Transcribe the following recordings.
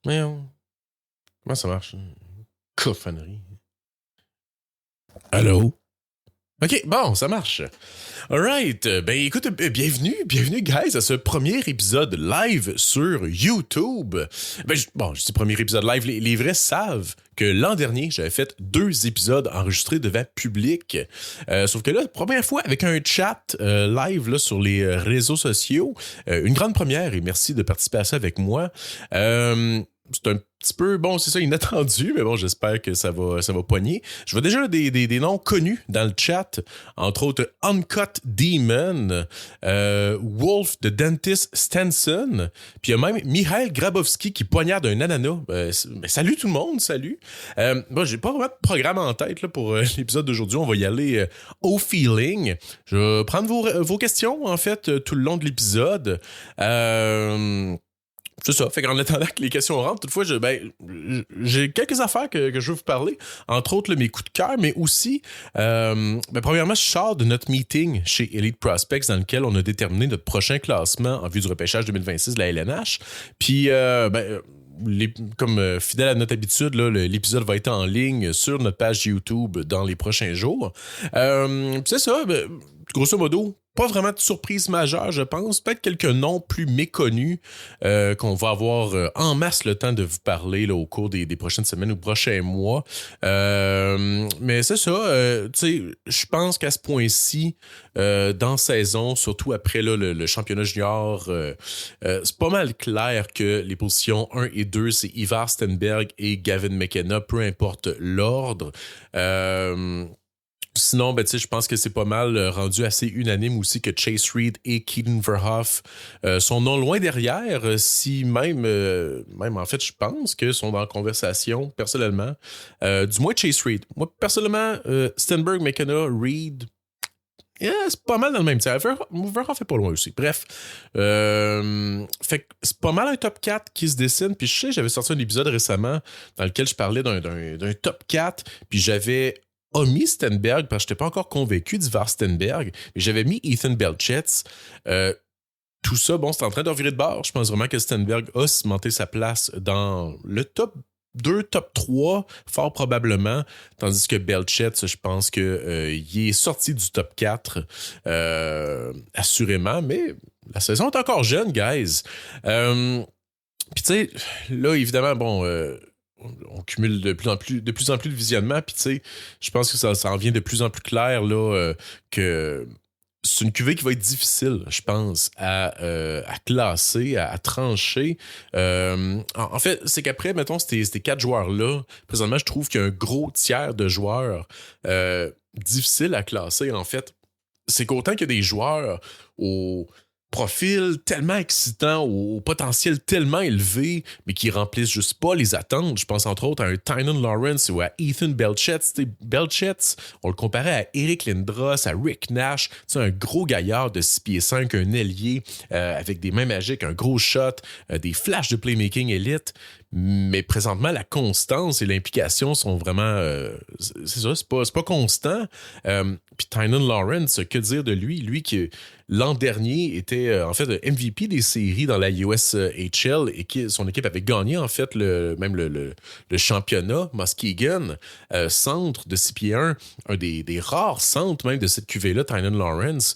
Mais comment ça marche? Cochonnerie. Allô? OK, bon, ça marche. Alright, ben écoute, bienvenue guys à ce premier épisode live sur YouTube. Je dis premier épisode live, les vrais savent que l'an dernier, j'avais fait 2 épisodes enregistrés devant public. Sauf que là, première fois avec un chat live là, sur les réseaux sociaux. Une grande première et merci de participer à ça avec moi. C'est un petit peu, bon, c'est ça, inattendu, mais bon, j'espère que ça va poigner. Je vois déjà des noms connus dans le chat, entre autres Uncut Demon, Wolf the Dentist Stenson, puis il y a même Mihail Grabowski qui poignarde un ananas. Salut tout le monde, salut. J'ai pas vraiment de programme en tête là, pour l'épisode d'aujourd'hui, on va y aller au feeling. Je vais prendre vos questions, en fait, tout le long de l'épisode. C'est ça. Fait qu'en attendant que les questions rentrent, toutefois, j'ai quelques affaires que je veux vous parler. Entre autres, mes coups de cœur, mais aussi, premièrement, je sors de notre meeting chez Elite Prospects dans lequel on a déterminé notre prochain classement en vue du repêchage 2026 de la LNH. Puis, comme fidèle à notre habitude, là, l'épisode va être en ligne sur notre page YouTube dans les prochains jours. C'est ça, grosso modo, pas vraiment de surprise majeure, je pense. Peut-être quelques noms plus méconnus qu'on va avoir en masse le temps de vous parler là, au cours des prochaines semaines ou prochains mois. Mais c'est ça, tu sais, je pense qu'à ce point-ci, dans saison, surtout après là, le championnat junior, c'est pas mal clair que les positions 1 et 2, c'est Ivar Stenberg et Gavin McKenna, peu importe l'ordre. Sinon, je pense que c'est pas mal rendu assez unanime aussi que Chase Reed et Keaton Verhoff sont non loin derrière, si même en fait, je pense que sont dans la conversation, personnellement. Du moins Chase Reed. Moi, personnellement, Stenberg, McKenna, Reed, c'est pas mal dans le même tiers. Verhoff est pas loin aussi. Bref. Fait que c'est pas mal un top 4 qui se dessine. Puis je sais, j'avais sorti un épisode récemment dans lequel je parlais d'un top 4. Puis j'avais omis Stenberg parce que j'étais pas encore convaincu d'Ivar Stenberg. Mais j'avais mis Ethan Belchetz. Tout ça, bon, c'est en train de revirer de bord. Je pense vraiment que Stenberg a cimenté sa place dans le top 2, top 3, fort probablement, tandis que Belchetz, je pense que il est sorti du top 4 assurément, mais la saison est encore jeune, guys. Puis tu sais, là, évidemment, bon, on cumule de plus en plus de visionnement, puis tu sais, je pense que ça en vient de plus en plus clair là que c'est une cuvée qui va être difficile, je pense, à classer, à trancher. En fait, c'est qu'après, mettons, ces 4 joueurs-là, présentement, je trouve qu'il y a un gros tiers de joueurs difficiles à classer, en fait. C'est qu'autant qu'il y a des joueurs au profil tellement excitant, au potentiel tellement élevé, mais qui remplissent juste pas les attentes. Je pense entre autres à un Tynan Lawrence ou à Ethan Belchetz. Belchetz, on le comparait à Eric Lindros, à Rick Nash. C'est un gros gaillard de 6 pieds 5, un ailier avec des mains magiques, un gros shot, des flashs de playmaking élite. Mais présentement, la constance et l'implication sont vraiment... c'est ça, c'est pas constant. Puis Tynan Lawrence, que dire de lui? Lui qui, l'an dernier, était en fait MVP des séries dans la USHL et qui son équipe avait gagné en fait le championnat. Muskegon, centre de 6 pieds 1, un des rares centres même de cette cuvée-là, Tynan Lawrence.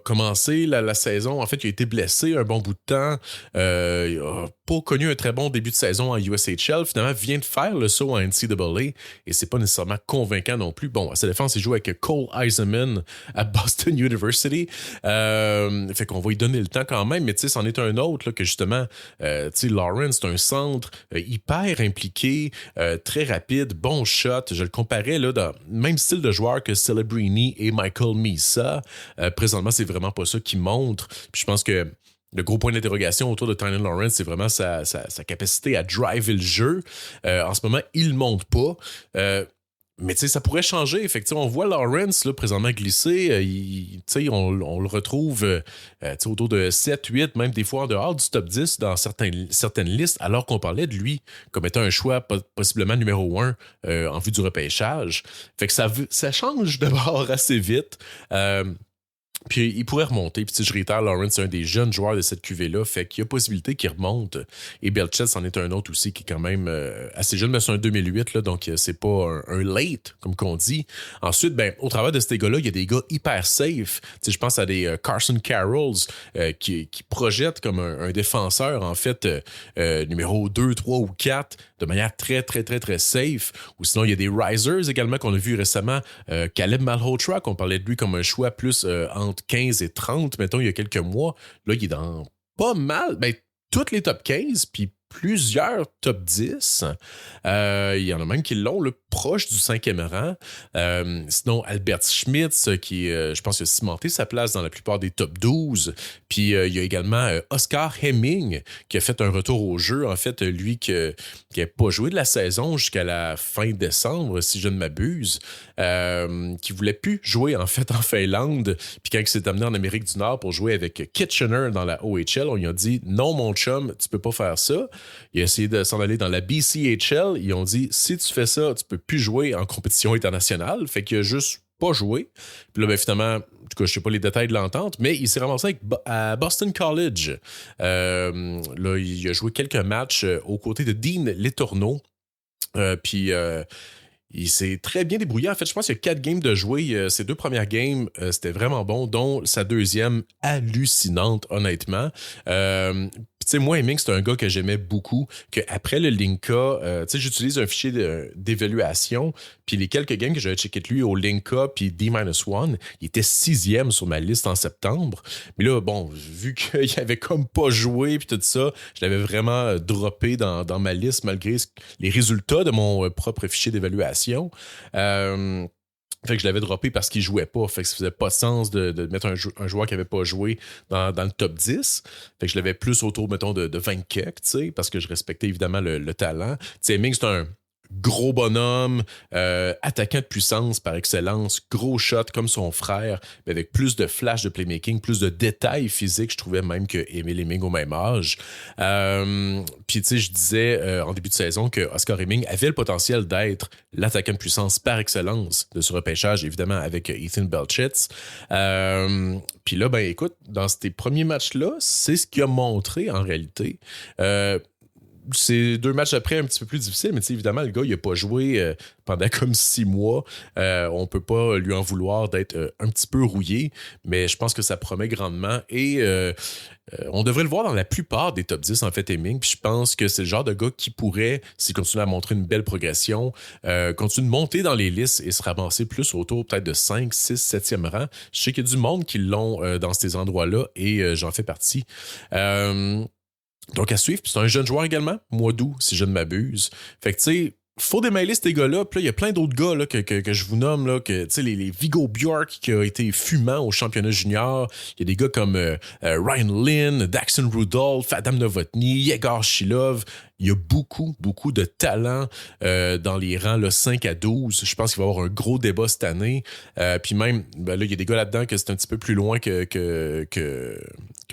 Commencé la saison. En fait, il a été blessé un bon bout de temps. Il n'a pas connu un très bon début de saison en USHL. Finalement, vient de faire le saut en NCAA et c'est pas nécessairement convaincant non plus. Bon, à sa défense, il joue avec Cole Eisenman à Boston University. Fait qu'on va lui donner le temps quand même, mais tu sais, c'en est un autre là, que justement, tu sais, Lawrence, c'est un centre hyper impliqué, très rapide, bon shot. Je le comparais là, dans le même style de joueur que Celebrini et Michael Misa. Présentement, c'est vraiment pas ça qui montre. Puis je pense que le gros point d'interrogation autour de Tynan Lawrence, c'est vraiment sa capacité à driver le jeu. En ce moment, il ne monte pas. Mais tu sais, ça pourrait changer. Effectivement, on voit Lawrence là, présentement glisser. On le retrouve autour de 7, 8, même des fois en dehors du top 10 dans certaines listes, alors qu'on parlait de lui comme étant un choix possiblement numéro 1 en vue du repêchage. Fait que ça change d'abord assez vite. Puis il pourrait remonter. Puis je réitère, Lawrence, c'est un des jeunes joueurs de cette QV-là. Fait qu'il y a possibilité qu'il remonte. Et Belchet, c'en est un autre aussi qui est quand même assez jeune, mais c'est un 2008, là, donc c'est pas un late, comme qu'on dit. Ensuite, ben, au travers de ces gars-là, il y a des gars hyper safe. Je pense à des Carson Carrolls qui projettent comme un défenseur, en fait, numéro 2, 3 ou 4, de manière très, très, très, très safe. Ou sinon, il y a des Risers également qu'on a vu récemment. Caleb Malhotra, qu'on parlait de lui comme un choix plus entre 15 et 30, mettons, il y a quelques mois. Là, il est dans pas mal, ben, toutes les top 15, puis plusieurs top 10. Il y en a même qui l'ont, le proche du 5e rang. Sinon, Albert Schmitz, qui, je pense, a cimenté sa place dans la plupart des top 12. Puis, il y a également Oscar Hemming, qui a fait un retour au jeu. En fait, lui qui n'a pas joué de la saison jusqu'à la fin décembre, si je ne m'abuse, qui voulait plus jouer, en fait, en Finlande. Puis quand il s'est amené en Amérique du Nord pour jouer avec Kitchener dans la OHL, on lui a dit « Non, mon chum, tu peux pas faire ça ». Il a essayé de s'en aller dans la BCHL. Ils ont dit « Si tu fais ça, tu peux plus jouer en compétition internationale. » Fait qu'il a juste pas joué. Puis là, ben, finalement, en tout cas, je sais pas les détails de l'entente, mais il s'est ramassé à Boston College. Là, il a joué quelques matchs aux côtés de Dean Letourneau. Puis il s'est très bien débrouillé. En fait, je pense qu'il y a 4 games de jouer. Ses 2 premières games, c'était vraiment bon, dont sa deuxième hallucinante, honnêtement. Tu sais, moi, Hemming, c'est un gars que j'aimais beaucoup, qu'après le Linka, tu sais, j'utilise un fichier d'évaluation, puis les quelques games que j'avais checké de lui au Linka, puis D-1, il était 6e sur ma liste en septembre. Mais là, bon, vu qu'il avait comme pas joué, puis tout ça, je l'avais vraiment droppé dans ma liste, malgré les résultats de mon propre fichier d'évaluation. Fait que je l'avais droppé parce qu'il jouait pas. Fait que ça faisait pas sens de mettre un joueur qui avait pas joué dans le top 10. Fait que je l'avais plus autour, mettons, de 20 kicks, tu sais, parce que je respectais évidemment le talent. Tu sais, Ming, c'est un gros bonhomme, attaquant de puissance par excellence, gros shot comme son frère, mais avec plus de flash de playmaking, plus de détails physiques, je trouvais même que Emile Hemming au même âge. Puis tu sais, je disais en début de saison que Oscar Hemming avait le potentiel d'être l'attaquant de puissance par excellence de ce repêchage, évidemment avec Ethan Belchetz. Puis là, ben écoute, dans ces premiers matchs-là, c'est ce qu'il a montré en réalité. C'est 2 matchs après un petit peu plus difficile, mais évidemment, le gars, il n'a pas joué pendant comme 6 mois. On peut pas lui en vouloir d'être un petit peu rouillé, mais je pense que ça promet grandement et on devrait le voir dans la plupart des top 10, en fait, Hemming. Puis je pense que c'est le genre de gars qui pourrait, s'il continue à montrer une belle progression, continuer de monter dans les listes et se ramasser plus autour peut-être de 5, 6, 7e rang. Je sais qu'il y a du monde qui l'ont dans ces endroits-là et j'en fais partie. Donc, à suivre. Puis c'est un jeune joueur également, mois d'août, si je ne m'abuse. Fait que, tu sais, faut démêler ces gars-là. Puis là, il y a plein d'autres gars là, que je vous nomme, là, que, tu sais, les Viggo Bjork qui a été fumant au championnat junior. Il y a des gars comme Ryan Lynn, Daxon Rudolph, Adam Novotny, Yegor Shilov. Il y a beaucoup, beaucoup de talent dans les rangs là, 5 à 12. Je pense qu'il va y avoir un gros débat cette année. Puis même, ben là, il y a des gars là-dedans que c'est un petit peu plus loin que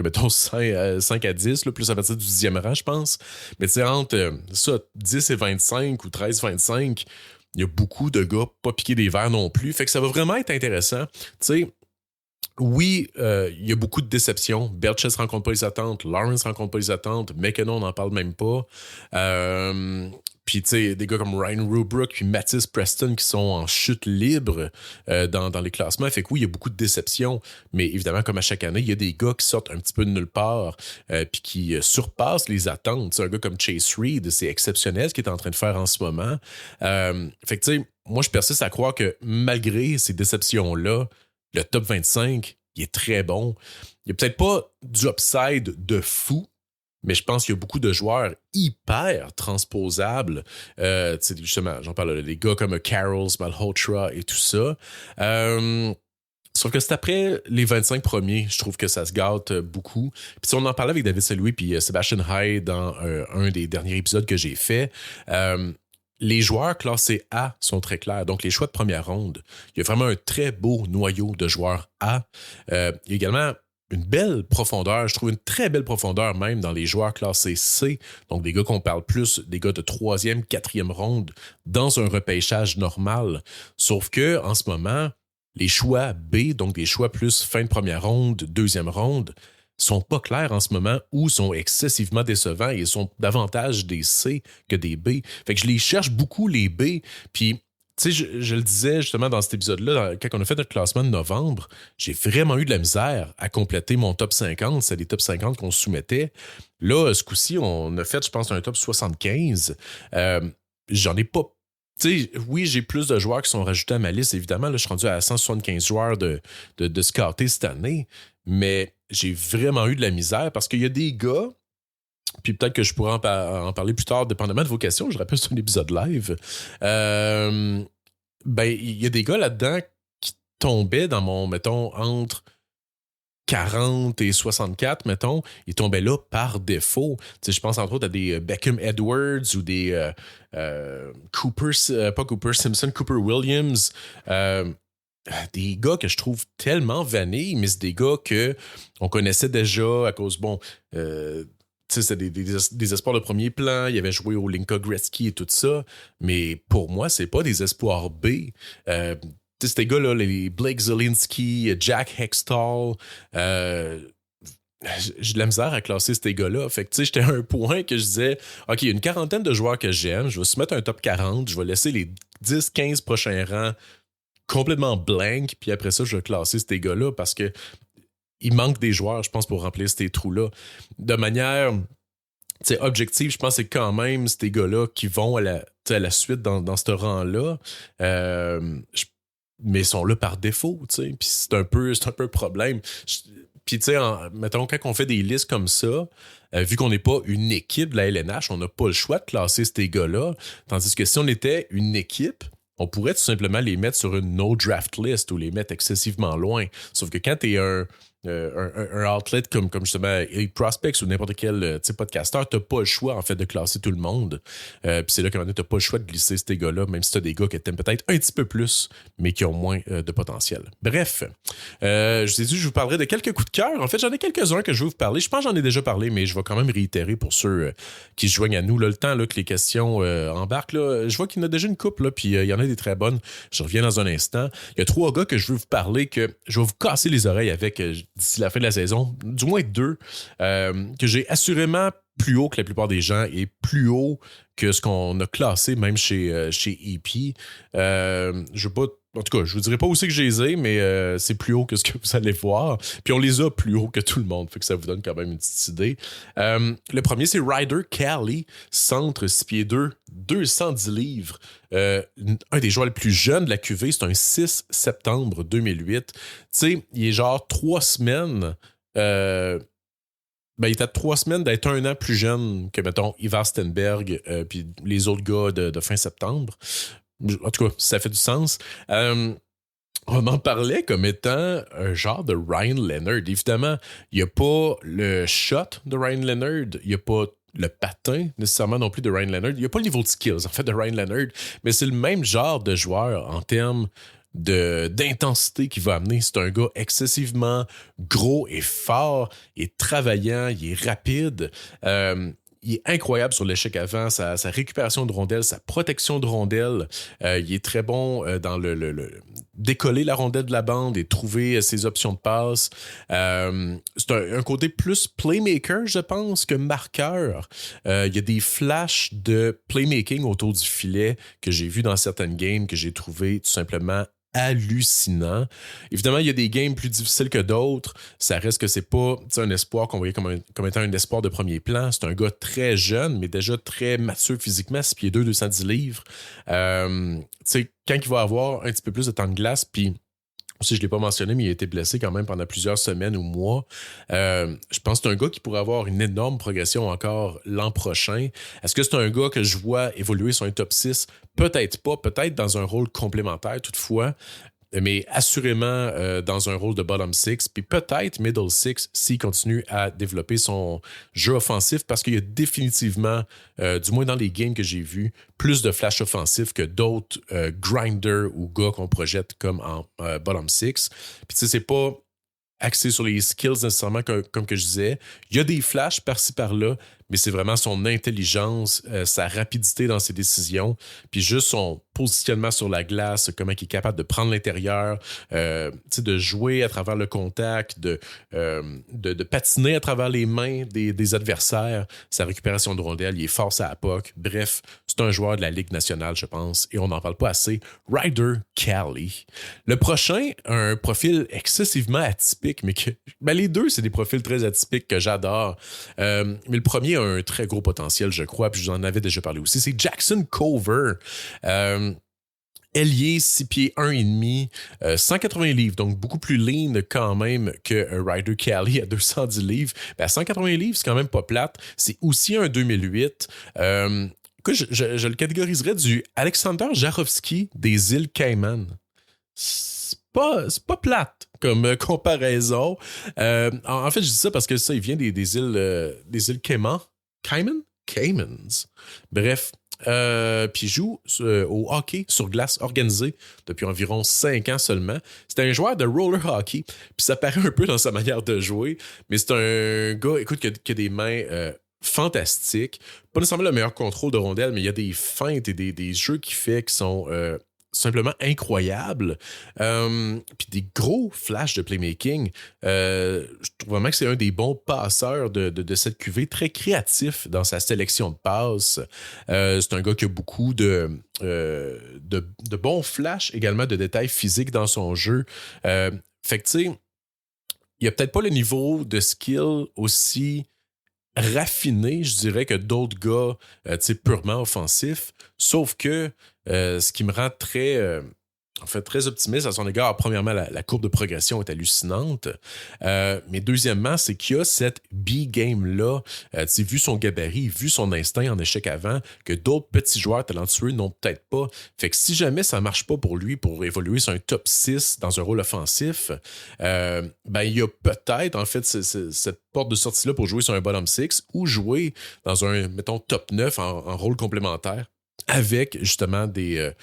mettons, 5 à 10, là, plus à partir du 10e rang, je pense. Mais tu sais, entre ça, 10 et 25 ou 13-25, il y a beaucoup de gars pas piqués des verres non plus. Fait que ça va vraiment être intéressant. Tu sais, oui, il y a beaucoup de déceptions. Belchet ne rencontre pas les attentes. Lawrence ne rencontre pas les attentes. McKenna, on n'en parle même pas. Puis, tu sais, des gars comme Ryan Rubrook puis Matisse Preston qui sont en chute libre dans les classements. Fait que oui, il y a beaucoup de déceptions. Mais évidemment, comme à chaque année, il y a des gars qui sortent un petit peu de nulle part puis qui surpassent les attentes. T'sais, un gars comme Chase Reed, c'est exceptionnel ce qu'il est en train de faire en ce moment. Fait que, tu sais, moi, je persiste à croire que malgré ces déceptions-là, le top 25, il est très bon. Il n'y a peut-être pas du upside de fou, mais je pense qu'il y a beaucoup de joueurs hyper transposables. Justement, j'en parle, des gars comme Carrolls, Malhotra et tout ça. Sauf que c'est après les 25 premiers, je trouve que ça se gâte beaucoup. Puis on en parlait avec David Saloué puis Sebastian Hyde dans un des derniers épisodes que j'ai fait. Les joueurs classés A sont très clairs. Donc, les choix de première ronde, il y a vraiment un très beau noyau de joueurs A. Il y a également une belle profondeur, je trouve une très belle profondeur même dans les joueurs classés C. Donc, des gars qu'on parle plus, des gars de 3e, 4e ronde dans un repêchage normal. Sauf que en ce moment, les choix B, donc des choix plus fin de première ronde, deuxième ronde, sont pas clairs en ce moment ou sont excessivement décevants et sont davantage des C que des B. Fait que je les cherche beaucoup, les B, puis tu sais, je le disais justement dans cet épisode-là, quand on a fait notre classement de novembre, j'ai vraiment eu de la misère à compléter mon top 50. C'est des top 50 qu'on soumettait. Là, ce coup-ci, on a fait, je pense, un top 75. J'en ai pas. Tu sais, oui, j'ai plus de joueurs qui sont rajoutés à ma liste, évidemment. Là, je suis rendu à 175 joueurs de scouter cette année, mais j'ai vraiment eu de la misère parce qu'il y a des gars. Puis peut-être que je pourrais en parler plus tard, dépendamment de vos questions. Je rappelle, c'est un épisode live. Ben, il y a des gars là-dedans qui tombaient dans mon, mettons, entre 40 et 64, mettons. Ils tombaient là par défaut. Tu sais, je pense entre autres à des Beckham Edwards ou des pas Cooper Simpson, Cooper Williams. Des gars que je trouve tellement vanille, mais c'est des gars qu'on connaissait déjà à cause, bon, c'était des espoirs de premier plan. Il avait joué au Linka Gretzky et tout ça. Mais pour moi, c'est pas des espoirs B. Ces gars-là, les Blake Zelensky, Jack Hextall, j'ai de la misère à classer ces gars-là. Fait que, tu sais, j'étais à un point que je disais, OK, il y a une quarantaine de joueurs que j'aime. Je vais se mettre un top 40. Je vais laisser les 10-15 prochains rangs complètement blank. Puis après ça, je vais classer ces gars-là parce que il manque des joueurs, je pense, pour remplir ces trous-là. De manière objective, je pense que c'est quand même ces gars-là qui vont à la suite dans ce rang-là. Mais ils sont là par défaut, tu sais. Puis c'est un peu un problème. Puis, tu sais, mettons, quand on fait des listes comme ça, vu qu'on n'est pas une équipe de la LNH, on n'a pas le choix de classer ces gars-là. Tandis que si on était une équipe, on pourrait tout simplement les mettre sur une no draft list ou les mettre excessivement loin. Sauf que quand tu es un outlet comme justement Elite Prospects ou n'importe quel podcasteur, t'as pas le choix en fait de classer tout le monde. Puis c'est là que t'as pas le choix de glisser ces gars-là, même si t'as des gars que t'aimes peut-être un petit peu plus, mais qui ont moins de potentiel. Bref, je vous ai dit, je vous parlerai de quelques coups de cœur. En fait, j'en ai quelques-uns que je vais vous parler. Je pense que j'en ai déjà parlé, mais je vais quand même réitérer pour ceux qui se joignent à nous. Là, le temps là, que les questions embarquent, là, je vois qu'il y en a déjà une couple, puis il y en a des très bonnes. Je reviens dans un instant. Il y a 3 gars que je veux vous parler, que je vais vous casser les oreilles avec d'ici la fin de la saison, du moins 2, que j'ai assurément plus haut que la plupart des gens et plus haut que ce qu'on a classé même chez EP. Je veux pas, en tout cas, je vous dirai pas où c'est que je les ai, mais c'est plus haut que ce que vous allez voir. Puis on les a plus haut que tout le monde, fait que ça vous donne quand même une petite idée. Le premier, c'est Ryder Cali, centre 6 pieds 2, 210 livres. Un des joueurs les plus jeunes de la QV, c'est un 6 septembre 2008. Tu sais, il est genre 3 semaines... il était à 3 semaines d'être 1 an plus jeune que, mettons, Ivar Stenberg puis les autres gars de fin septembre. En tout cas, ça fait du sens. On m'en parlait comme étant un genre de Ryan Leonard. Évidemment, il n'y a pas le shot de Ryan Leonard, il n'y a pas le patin nécessairement non plus de Ryan Leonard, il n'y a pas le niveau de skills en fait de Ryan Leonard, mais c'est le même genre de joueur en termes d'intensité qu'il va amener. C'est un gars excessivement gros et fort, il est travaillant, il est rapide. Il est incroyable sur l'échec avant, sa récupération de rondelles, sa protection de rondelles. Il est très bon dans le décoller la rondelle de la bande et trouver ses options de passe. C'est un côté plus playmaker, je pense, que marqueur. Il y a des flashs de playmaking autour du filet que j'ai vu dans certaines games que j'ai trouvé tout simplement hallucinant. Évidemment, il y a des games plus difficiles que d'autres. Ça reste que c'est pas un espoir qu'on voyait comme étant un espoir de premier plan. C'est un gars très jeune, mais déjà très mature physiquement, 6 pieds 2, 210 livres. Quand il va avoir un petit peu plus de temps de glace, puis aussi, je ne l'ai pas mentionné, mais il a été blessé quand même pendant plusieurs semaines ou mois. Je pense que c'est un gars qui pourrait avoir une énorme progression encore l'an prochain. Est-ce que c'est un gars que je vois évoluer sur un top 6? Peut-être pas, peut-être dans un rôle complémentaire toutefois, mais assurément dans un rôle de bottom 6, puis peut-être middle 6 s'il continue à développer son jeu offensif, parce qu'il y a définitivement, du moins dans les games que j'ai vus, plus de flash offensif que d'autres grinders ou gars qu'on projette comme en bottom 6. Puis tu sais, c'est pas axé sur les skills nécessairement comme que je disais. Il y a des flashs par-ci par-là, mais c'est vraiment son intelligence, sa rapidité dans ses décisions, puis juste son positionnement sur la glace, comment il est capable de prendre l'intérieur, de jouer à travers le contact, de patiner à travers les mains des adversaires, sa récupération de rondelles, il est fort à la POC. Bref, c'est un joueur de la Ligue nationale, je pense, et on n'en parle pas assez. Ryder Cali. Le prochain a un profil excessivement atypique, mais que les deux, c'est des profils très atypiques que j'adore. Mais le premier a un très gros potentiel, je crois, puis je vous en avais déjà parlé aussi. C'est Jackson Cover. Ailier, 6 pieds 1,5, 180 livres, donc beaucoup plus lean quand même que Ryder Cali à 210 livres. À 180 livres, c'est quand même pas plate. C'est aussi un 2008. Je le catégoriserais du Alexander Jarowski des îles Cayman. C'est pas plate comme comparaison. En fait, je dis ça parce que ça, il vient des îles Cayman. Caymans. Bref. Puis il joue au hockey sur glace organisé depuis environ 5 ans seulement. C'est un joueur de roller hockey. Puis ça paraît un peu dans sa manière de jouer, mais c'est un gars, écoute, qui a des mains fantastiques. Pas nécessairement le meilleur contrôle de rondelle, mais il y a des feintes et des jeux qu'il fait qui sont simplement incroyables. Puis des gros flashs de playmaking. Je trouve vraiment que c'est un des bons passeurs de cette QV, très créatif dans sa sélection de passes. C'est un gars qui a beaucoup de bons flashs, également de détails physiques dans son jeu. Fait que tu sais, il n'y a peut-être pas le niveau de skill aussi raffiné, je dirais, que d'autres gars purement offensifs. Sauf que ce qui me rend très optimiste à son égard, premièrement, la courbe de progression est hallucinante. Mais deuxièmement, c'est qu'il y a cette B-game-là, vu son gabarit, vu son instinct en échec avant, que d'autres petits joueurs talentueux n'ont peut-être pas. Fait que si jamais ça marche pas pour lui pour évoluer sur un top 6 dans un rôle offensif, il y a peut-être, en fait, cette porte de sortie-là pour jouer sur un bottom 6 ou jouer dans un, mettons, top 9 en rôle complémentaire, avec justement des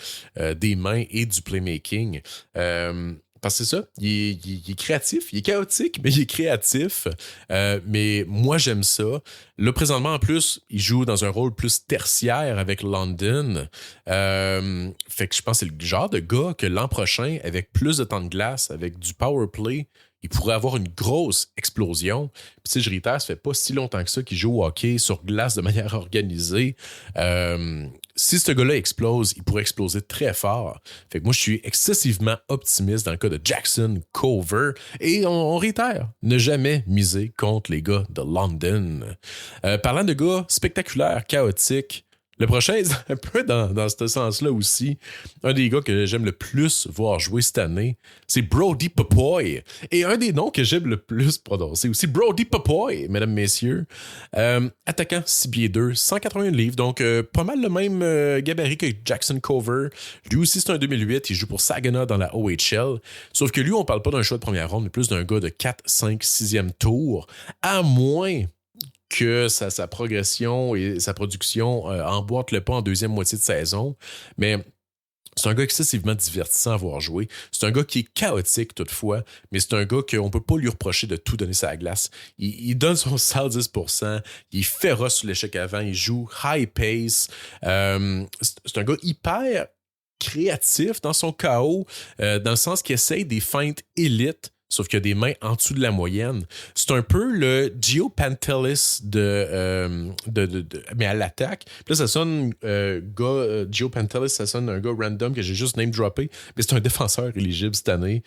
mains et du playmaking. Parce que c'est ça, il est créatif, il est chaotique, mais il est créatif. Mais moi, j'aime ça. Là, présentement, en plus, il joue dans un rôle plus tertiaire avec London. Fait que je pense que c'est le genre de gars que l'an prochain, avec plus de temps de glace, avec du power play, il pourrait avoir une grosse explosion. Puis, je réitère, ça fait pas si longtemps que ça qu'il joue au hockey sur glace de manière organisée. Si ce gars-là explose, il pourrait exploser très fort. Fait que moi, je suis excessivement optimiste dans le cas de Jackson Cover. Et on réitère, ne jamais miser contre les gars de London. Parlant de gars spectaculaires, chaotiques, le prochain, c'est un peu dans ce sens-là aussi. Un des gars que j'aime le plus voir jouer cette année, c'est Brody Popoy. Et un des noms que j'aime le plus prononcer aussi, Brody Popoy, mesdames, messieurs. Attaquant 6 pieds 2, 181 livres, donc pas mal le même gabarit que Jackson Cover. Lui aussi, c'est un 2008, il joue pour Saginaw dans la OHL. Sauf que lui, on parle pas d'un choix de première ronde, mais plus d'un gars de 4, 5, 6e tour. À moins que sa progression et sa production emboîtent le pas en deuxième moitié de saison. Mais c'est un gars excessivement divertissant à voir jouer. C'est un gars qui est chaotique toutefois, mais c'est un gars qu'on ne peut pas lui reprocher de tout donner sur la glace. Il donne son 110%, il est féroce sur l'échec avant, il joue high pace. C'est un gars hyper créatif dans son KO, dans le sens qu'il essaye des feintes élites, sauf qu'il a des mains en dessous de la moyenne. C'est un peu le Gio Pantelis mais à l'attaque. Puis là, ça sonne Gio Pantelis, ça sonne un gars random que j'ai juste name-droppé, mais c'est un défenseur éligible cette année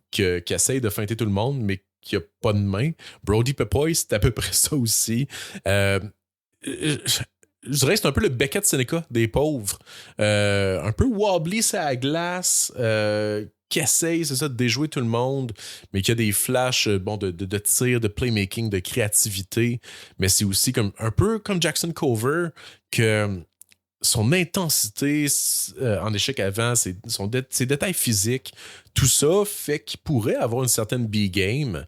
qui essaye de feinter tout le monde, mais qui a pas de main. Brody Popoy, c'est à peu près ça aussi. Je dirais que c'est un peu le Beckett Seneca des pauvres. Un peu wobbly sur la glace, qui essaye, c'est ça, de déjouer tout le monde, mais qui a des flashs de tir, de playmaking, de créativité. Mais c'est aussi un peu comme Jackson Cover, que son intensité en échec avant, ses détails physiques, tout ça fait qu'il pourrait avoir une certaine B-game.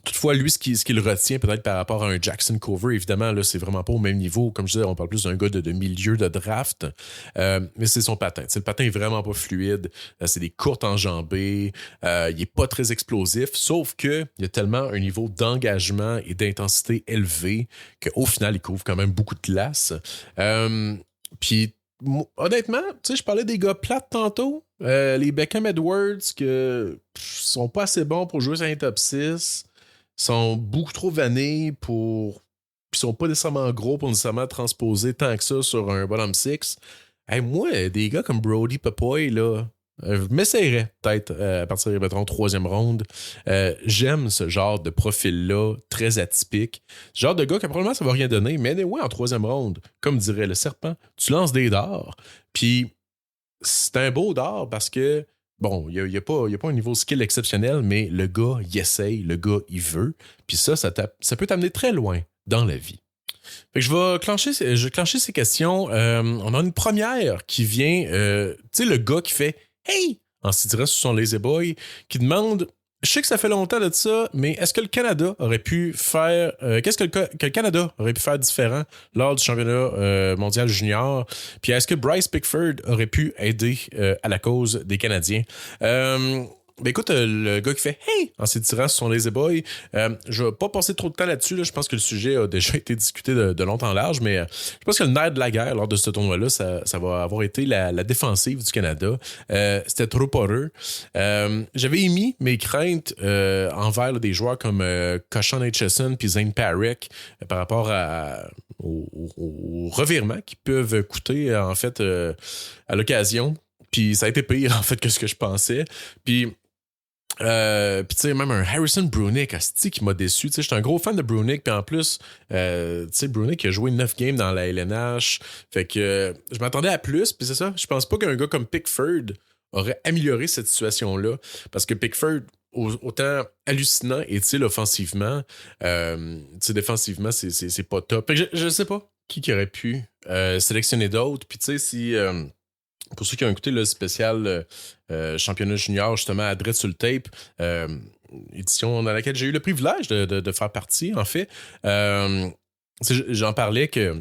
Toutefois, lui, ce qui le retient peut-être par rapport à un Jackson Cover, évidemment, là, c'est vraiment pas au même niveau. Comme je disais, on parle plus d'un gars de milieu de draft. Mais c'est son patin. Le patin est vraiment pas fluide. C'est des courtes enjambées. Il est pas très explosif, sauf que il y a tellement un niveau d'engagement et d'intensité élevé qu'au final, il couvre quand même beaucoup de glace. Puis, honnêtement, tu sais, je parlais des gars plates tantôt. Les Beckham Edwards sont pas assez bons pour jouer sur un top 6. Sont beaucoup trop vannés pour. Puis sont pas nécessairement gros pour nécessairement transposer tant que ça sur un bottom 6. Hey, moi, des gars comme Brody Papoy, là, je m'essayerais peut-être à partir, mettons, troisième ronde. J'aime ce genre de profil-là, très atypique. Ce genre de gars que probablement ça va rien donner, mais ouais, en troisième ronde, comme dirait le serpent, tu lances des dards. Puis c'est un beau dard parce que bon, il n'y a pas un niveau skill exceptionnel, mais le gars, il essaye, le gars, il veut. Puis ça peut t'amener très loin dans la vie. Fait que je vais clencher ces questions. On a une première qui vient, tu sais, le gars qui fait « Hey! » en s'y tirant sur son Lazy Boy, qui demande je sais que ça fait longtemps de ça, mais est-ce que le Canada aurait pu faire. Qu'est-ce que le Canada aurait pu faire différent lors du championnat mondial junior? Puis est-ce que Bryce Pickford aurait pu aider à la cause des Canadiens? Ben écoute, le gars qui fait « Hey! » en s'étirant sur son Lazy Boy, je vais pas passer trop de temps là-dessus. Là. Je pense que le sujet a déjà été discuté de long en large, mais je pense que le nerf de la guerre lors de ce tournoi-là, ça va avoir été la défensive du Canada. C'était trop poreux. J'avais émis mes craintes envers là, des joueurs comme Cauchon Aitchison puis Zane Parrick par rapport aux revirements qui peuvent coûter en fait à l'occasion. Puis ça a été pire en fait que ce que je pensais. Puis tu sais, même un Harrison Brunick, asti, qui m'a déçu. Tu sais, j'étais un gros fan de Brunick, puis en plus, tu sais, Brunick a joué 9 games dans la LNH. Fait que je m'attendais à plus, puis c'est ça. Je pense pas qu'un gars comme Pickford aurait amélioré cette situation-là. Parce que Pickford, autant hallucinant est-il offensivement, tu sais, défensivement, c'est pas top. Fait que je sais pas qui aurait pu sélectionner d'autres. Puis tu sais, si. Pour ceux qui ont écouté le spécial championnat junior, justement, à Dread sur le tape, édition dans laquelle j'ai eu le privilège de faire partie, en fait, j'en parlais que,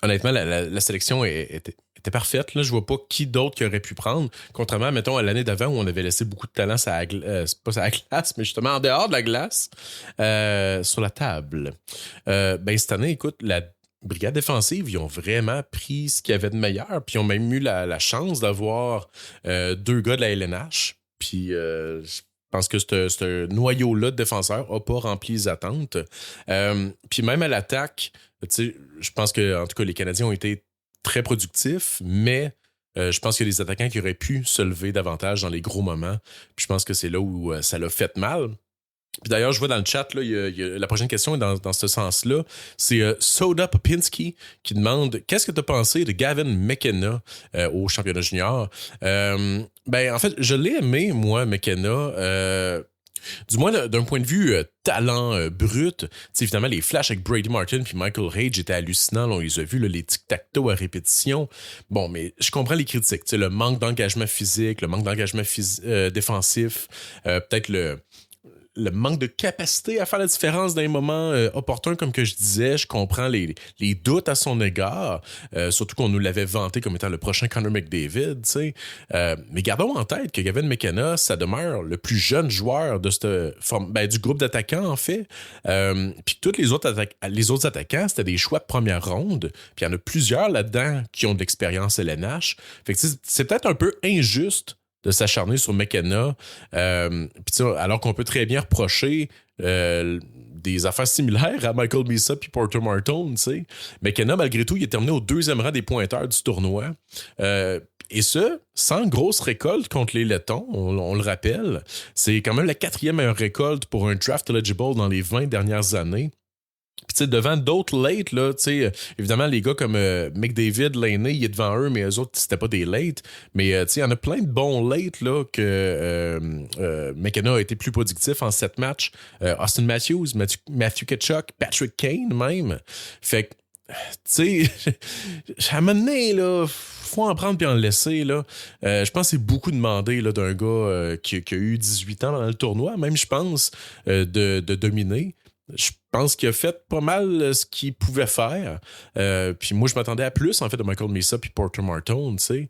honnêtement, la sélection était parfaite. Là. Je vois pas qui d'autre qui aurait pu prendre. Contrairement, mettons, à l'année d'avant où on avait laissé beaucoup de talent pas sur la glace, mais justement en dehors de la glace, sur la table. Ben, cette année, écoute, la brigade défensive, ils ont vraiment pris ce qu'il y avait de meilleur, puis ils ont même eu la chance d'avoir 2 gars de la LNH. Puis je pense que ce noyau-là de défenseurs n'a pas rempli les attentes. Puis même à l'attaque, je pense que en tout cas les Canadiens ont été très productifs, mais je pense qu'il y a des attaquants qui auraient pu se lever davantage dans les gros moments. Puis je pense que c'est là où ça l'a fait mal. Puis d'ailleurs, je vois dans le chat, là, la prochaine question est dans ce sens-là. C'est Soda Popinski qui demande qu'est-ce que tu as pensé de Gavin McKenna au championnat junior? Ben, en fait, je l'ai aimé, moi, McKenna. Du moins, d'un point de vue talent brut, évidemment, les flashs avec Brady Martin puis Michael Hage étaient hallucinants. Là, on les a vus, là, les tic-tac-toe à répétition. Bon, mais je comprends les critiques. Le manque d'engagement physique, le manque d'engagement défensif, peut-être le manque de capacité à faire la différence dans les moments opportuns, comme que je disais. Je comprends les doutes à son égard, surtout qu'on nous l'avait vanté comme étant le prochain Connor McDavid, tu sais. Mais gardons en tête que Gavin McKenna, ça demeure le plus jeune joueur de du groupe d'attaquants, en fait. Puis tous les autres attaquants, c'était des choix de première ronde. Puis il y en a plusieurs là-dedans qui ont de l'expérience LNH. Fait que c'est peut-être un peu injuste de s'acharner sur McKenna, alors qu'on peut très bien reprocher des affaires similaires à Michael Misa et Porter Martone, tu sais. McKenna, malgré tout, il est terminé au 2e rang des pointeurs du tournoi. Et ce, sans grosse récolte contre les Lettons, on le rappelle. C'est quand même la 4e meilleure récolte pour un draft eligible dans les 20 dernières années. Puis devant d'autres late, là, évidemment, les gars comme McDavid, Laney, il est devant eux, mais eux autres, c'était pas des late. Mais il y en a plein de bons late là, que McKenna a été plus productif en 7 matchs. Austin Matthews, Matthew Tkachuk, Patrick Kane même. Fait que tu sais, à un moment donné, là, faut en prendre puis en laisser, là. Je pense que c'est beaucoup demandé là, d'un gars qui a eu 18 ans dans le tournoi, même, je pense, de dominer. Je pense qu'il a fait pas mal ce qu'il pouvait faire. Puis moi, je m'attendais à plus, en fait, de Michael Mesa puis Porter Martone, tu sais.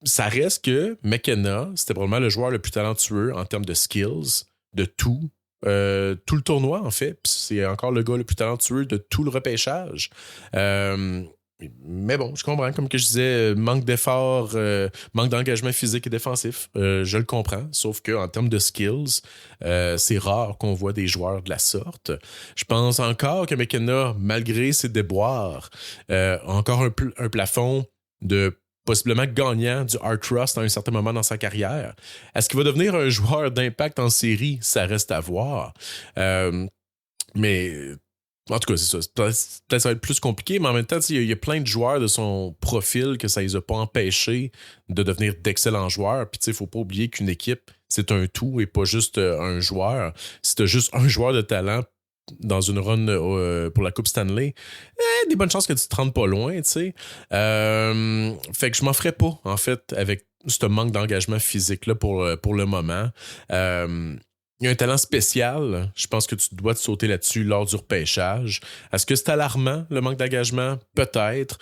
Ça reste que McKenna, c'était probablement le joueur le plus talentueux en termes de skills, de tout. Tout le tournoi, en fait. Puis c'est encore le gars le plus talentueux de tout le repêchage. Mais bon, je comprends. Comme que je disais, manque d'effort, manque d'engagement physique et défensif. Je le comprends. Sauf qu'en termes de skills, c'est rare qu'on voit des joueurs de la sorte. Je pense encore que McKenna, malgré ses déboires, a encore un plafond de possiblement gagnant du Hart Trust à un certain moment dans sa carrière. Est-ce qu'il va devenir un joueur d'impact en série? Ça reste à voir. Mais en tout cas, c'est ça. Peut-être ça va être plus compliqué, mais en même temps, il y a plein de joueurs de son profil que ça les a pas empêchés de devenir d'excellents joueurs. Puis, il ne faut pas oublier qu'une équipe, c'est un tout et pas juste un joueur. Si tu as juste un joueur de talent dans une run pour la Coupe Stanley, des bonnes chances que tu te rendes pas loin, tu sais. Fait que je m'en ferais pas, en fait, avec ce manque d'engagement physique-là pour le moment. Il y a un talent spécial. Je pense que tu dois te sauter là-dessus lors du repêchage. Est-ce que c'est alarmant, le manque d'engagement? Peut-être.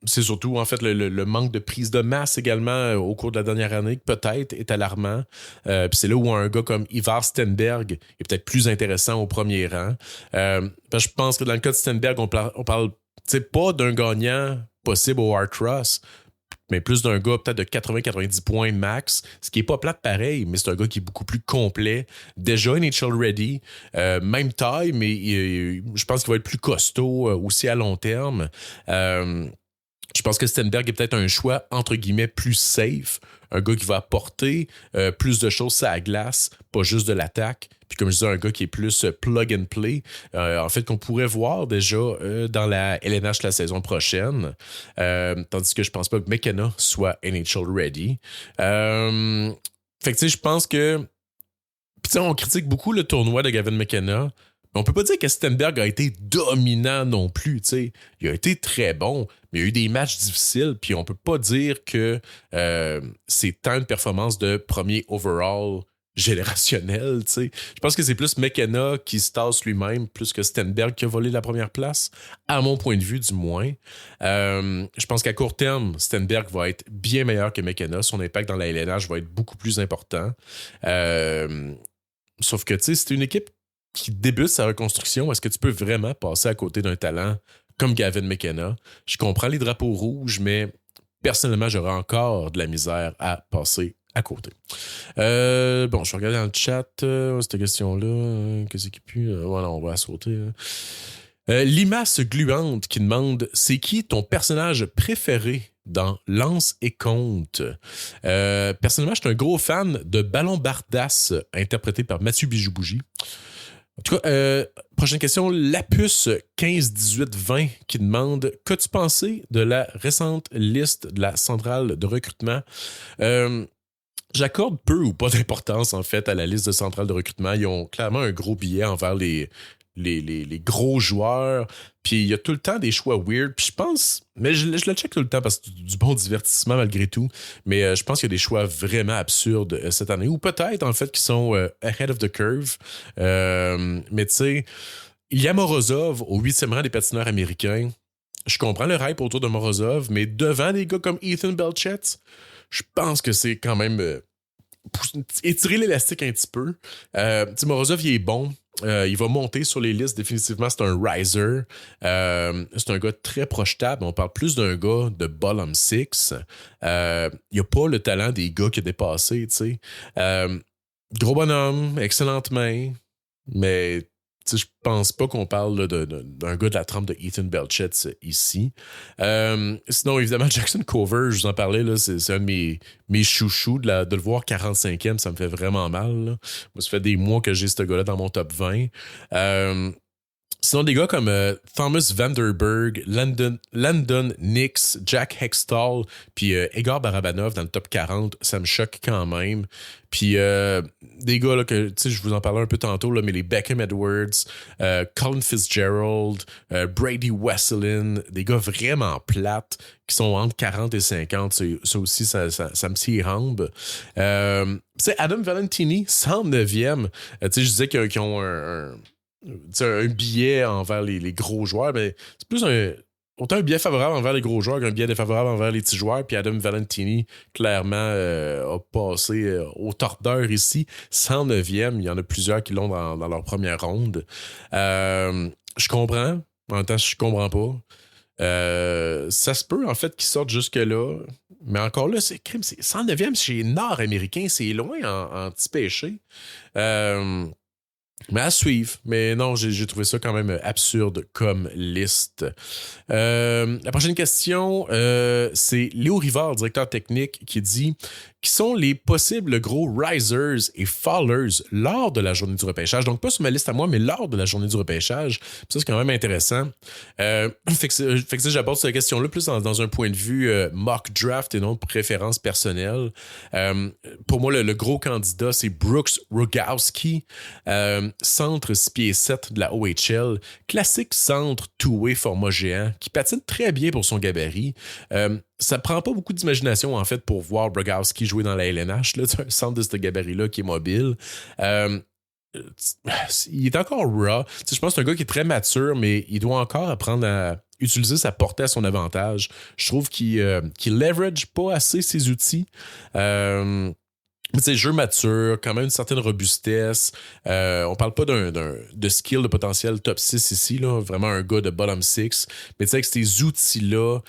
C'est surtout, en fait, le manque de prise de masse également au cours de la dernière année, qui peut-être est alarmant. Puis c'est là où un gars comme Ivar Stenberg est peut-être plus intéressant au premier rang. Je pense que dans le cas de Stenberg, on parle pas d'un gagnant possible au Hart Trust, mais plus d'un gars peut-être de 80-90 points max, ce qui est pas plate pareil, mais c'est un gars qui est beaucoup plus complet, déjà NHL ready, même taille, mais je pense qu'il va être plus costaud aussi à long terme. Je pense que Stenberg est peut-être un choix, entre guillemets, plus safe. Un gars qui va apporter plus de choses à la glace, pas juste de l'attaque. Puis comme je disais, un gars qui est plus plug and play. En fait, qu'on pourrait voir déjà dans la LNH la saison prochaine. Tandis que je pense pas que McKenna soit NHL ready. Fait que tu sais, je pense que... Puis tu sais, on critique beaucoup le tournoi de Gavin McKenna. Mais on peut pas dire que Stenberg a été dominant non plus, tu sais. Il a été très bon, mais il y a eu des matchs difficiles, puis on peut pas dire que c'est tant une performance de premier overall générationnel, tu sais. Je pense que c'est plus McKenna qui se tasse lui-même, plus que Stenberg qui a volé la première place, à mon point de vue du moins. Je pense qu'à court terme, Stenberg va être bien meilleur que McKenna. Son impact dans la LNH va être beaucoup plus important. Sauf que, tu sais, c'est une équipe qui débute sa reconstruction. Est-ce que tu peux vraiment passer à côté d'un talent comme Gavin McKenna? Je comprends les drapeaux rouges, mais personnellement, j'aurais encore de la misère à passer à côté. Bon, je vais regarder dans le chat cette question-là. Qu'est-ce qui pue? Voilà, on va la sauter. Limace gluante qui demande: c'est qui ton personnage préféré dans Lance et Compte? Personnellement, je suis un gros fan de Ballon Bardasse, interprété par Mathieu Bijoubougie. En tout cas, prochaine question, Lapus 15-18-20 qui demande: qu'as-tu pensé de la récente liste de la centrale de recrutement? J'accorde peu ou pas d'importance en fait à la liste de centrale de recrutement. Ils ont clairement un gros billet envers les gros joueurs. Puis il y a tout le temps des choix weird. Puis je pense, mais je le check tout le temps parce que c'est du bon divertissement malgré tout. Mais je pense qu'il y a des choix vraiment absurdes cette année. Ou peut-être en fait qui sont ahead of the curve. Mais tu sais, Ilya Morozov au 8e rang des patineurs américains. Je comprends le hype autour de Morozov, mais devant des gars comme Ethan Belchet, je pense que c'est quand même étirer l'élastique un petit peu. Morozov, il est bon. Il va monter sur les listes. Définitivement, c'est un riser. C'est un gars très projetable. On parle plus d'un gars de bottom six. Il n'a pas le talent des gars qui a dépassé. Gros bonhomme, excellente main, mais je pense pas qu'on parle là, d'un gars de la trempe de Ethan Belchet ici. Sinon, évidemment, Jackson Cover, je vous en parlais, là, c'est un de mes chouchous. De le voir 45e, ça me fait vraiment mal. Là. Moi, ça fait des mois que j'ai ce gars-là dans mon top 20. Sinon, des gars comme Thomas Vanderberg, Landon Nix, Jack Hextall, puis Egor Barabanov dans le top 40, ça me choque quand même. Puis des gars là, que, tu sais, je vous en parlais un peu tantôt, là, mais les Beckham Edwards, Colin Fitzgerald, Brady Wesselin, des gars vraiment plates qui sont entre 40 et 50. Ça aussi, ça me s'y rambe. Tu sais, Adam Valentini, 109e. Tu sais, je disais qu'ils ont un billet envers les gros joueurs, mais c'est plus autant un billet favorable envers les gros joueurs qu'un billet défavorable envers les petits joueurs. Puis Adam Valentini, clairement, a passé au tordeur ici. 109e, il y en a plusieurs qui l'ont dans leur première ronde. Je comprends. En même temps, je comprends pas. Ça se peut, en fait, qu'ils sortent jusque-là. Mais encore là, c'est 109e chez Nord-Américain. C'est loin en petit péché. Mais à suivre. Mais non, j'ai trouvé ça quand même absurde comme liste. La prochaine question, c'est Léo Rivard, directeur technique, qui dit: qui sont les possibles gros risers et fallers lors de la journée du repêchage? Donc, pas sur ma liste à moi, mais lors de la journée du repêchage. Puis ça, c'est quand même intéressant. Fait que j'aborde cette question-là plus dans un point de vue mock draft et non préférence personnelle. Pour moi, le gros candidat, c'est Brooks Rogowski, centre 6 pieds 7 de la OHL. Classique centre two-way format géant qui patine très bien pour son gabarit. Ça prend pas beaucoup d'imagination, en fait, pour voir Rogowski jouer dans la LNH. Là, un centre de ce gabarit-là qui est mobile. Il est encore raw. Je pense que c'est un gars qui est très mature, mais il doit encore apprendre à utiliser sa portée à son avantage. Je trouve qu'il leverage pas assez ses outils. Jeu mature, quand même une certaine robustesse. On parle pas de skill, de potentiel top 6 ici, là, vraiment un gars de bottom 6. Mais tu sais, avec ces outils-là,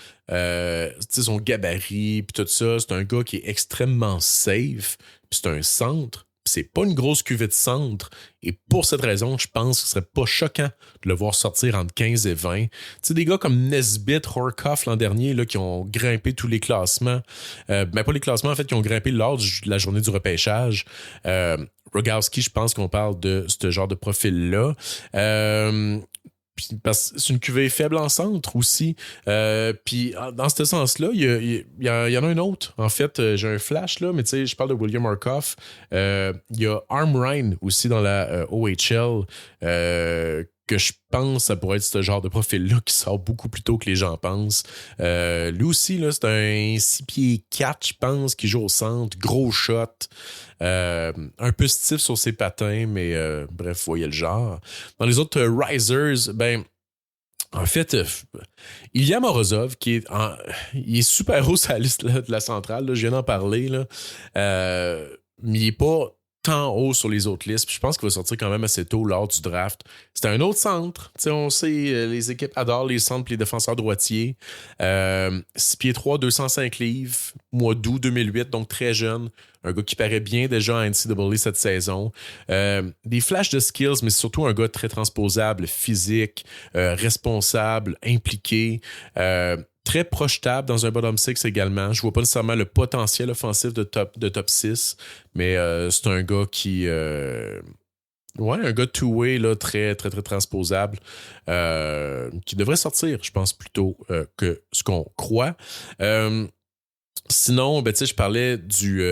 son gabarit, puis tout ça, c'est un gars qui est extrêmement safe, puis c'est un centre. C'est pas une grosse cuvée de centre. Et pour cette raison, je pense que ce serait pas choquant de le voir sortir entre 15 et 20. Tu sais, des gars comme Nesbitt, Horkoff l'an dernier, là, qui ont grimpé tous les classements. Pas les classements, en fait, qui ont grimpé lors de la journée du repêchage. Rogowski, je pense qu'on parle de ce genre de profil-là. Parce que c'est une cuvée faible en centre aussi. Puis dans ce sens-là, il y en a un autre. En fait, j'ai un flash là, mais tu sais, je parle de William Arkoff. Il y a Arm Ryan aussi dans la OHL. Que je pense ça pourrait être ce genre de profil-là qui sort beaucoup plus tôt que les gens pensent. Lui aussi, là, c'est un 6 pieds 4, je pense, qui joue au centre. Gros shot. Un peu stiff sur ses patins, mais bref, vous voyez le genre. Dans les autres risers, en fait, Ilya Morozov, il est super haut sur la liste là, de la centrale, là, je viens d'en parler, là. Mais il n'est pas tant haut sur les autres listes. Puis je pense qu'il va sortir quand même assez tôt lors du draft. C'était un autre centre. T'sais, on sait, les équipes adorent les centres et les défenseurs droitiers. 6 pieds 3, 205 livres, mois d'août 2008, donc très jeune. Un gars qui paraît bien déjà en NCAA cette saison. Des flashs de skills, mais surtout un gars très transposable, physique, responsable, impliqué. Très projetable dans un bottom 6 également. Je vois pas nécessairement le potentiel offensif de top 6, mais c'est un gars qui... un gars two-way, là, très, très, très transposable, qui devrait sortir, je pense, plus tôt que ce qu'on croit. Sinon, je parlais du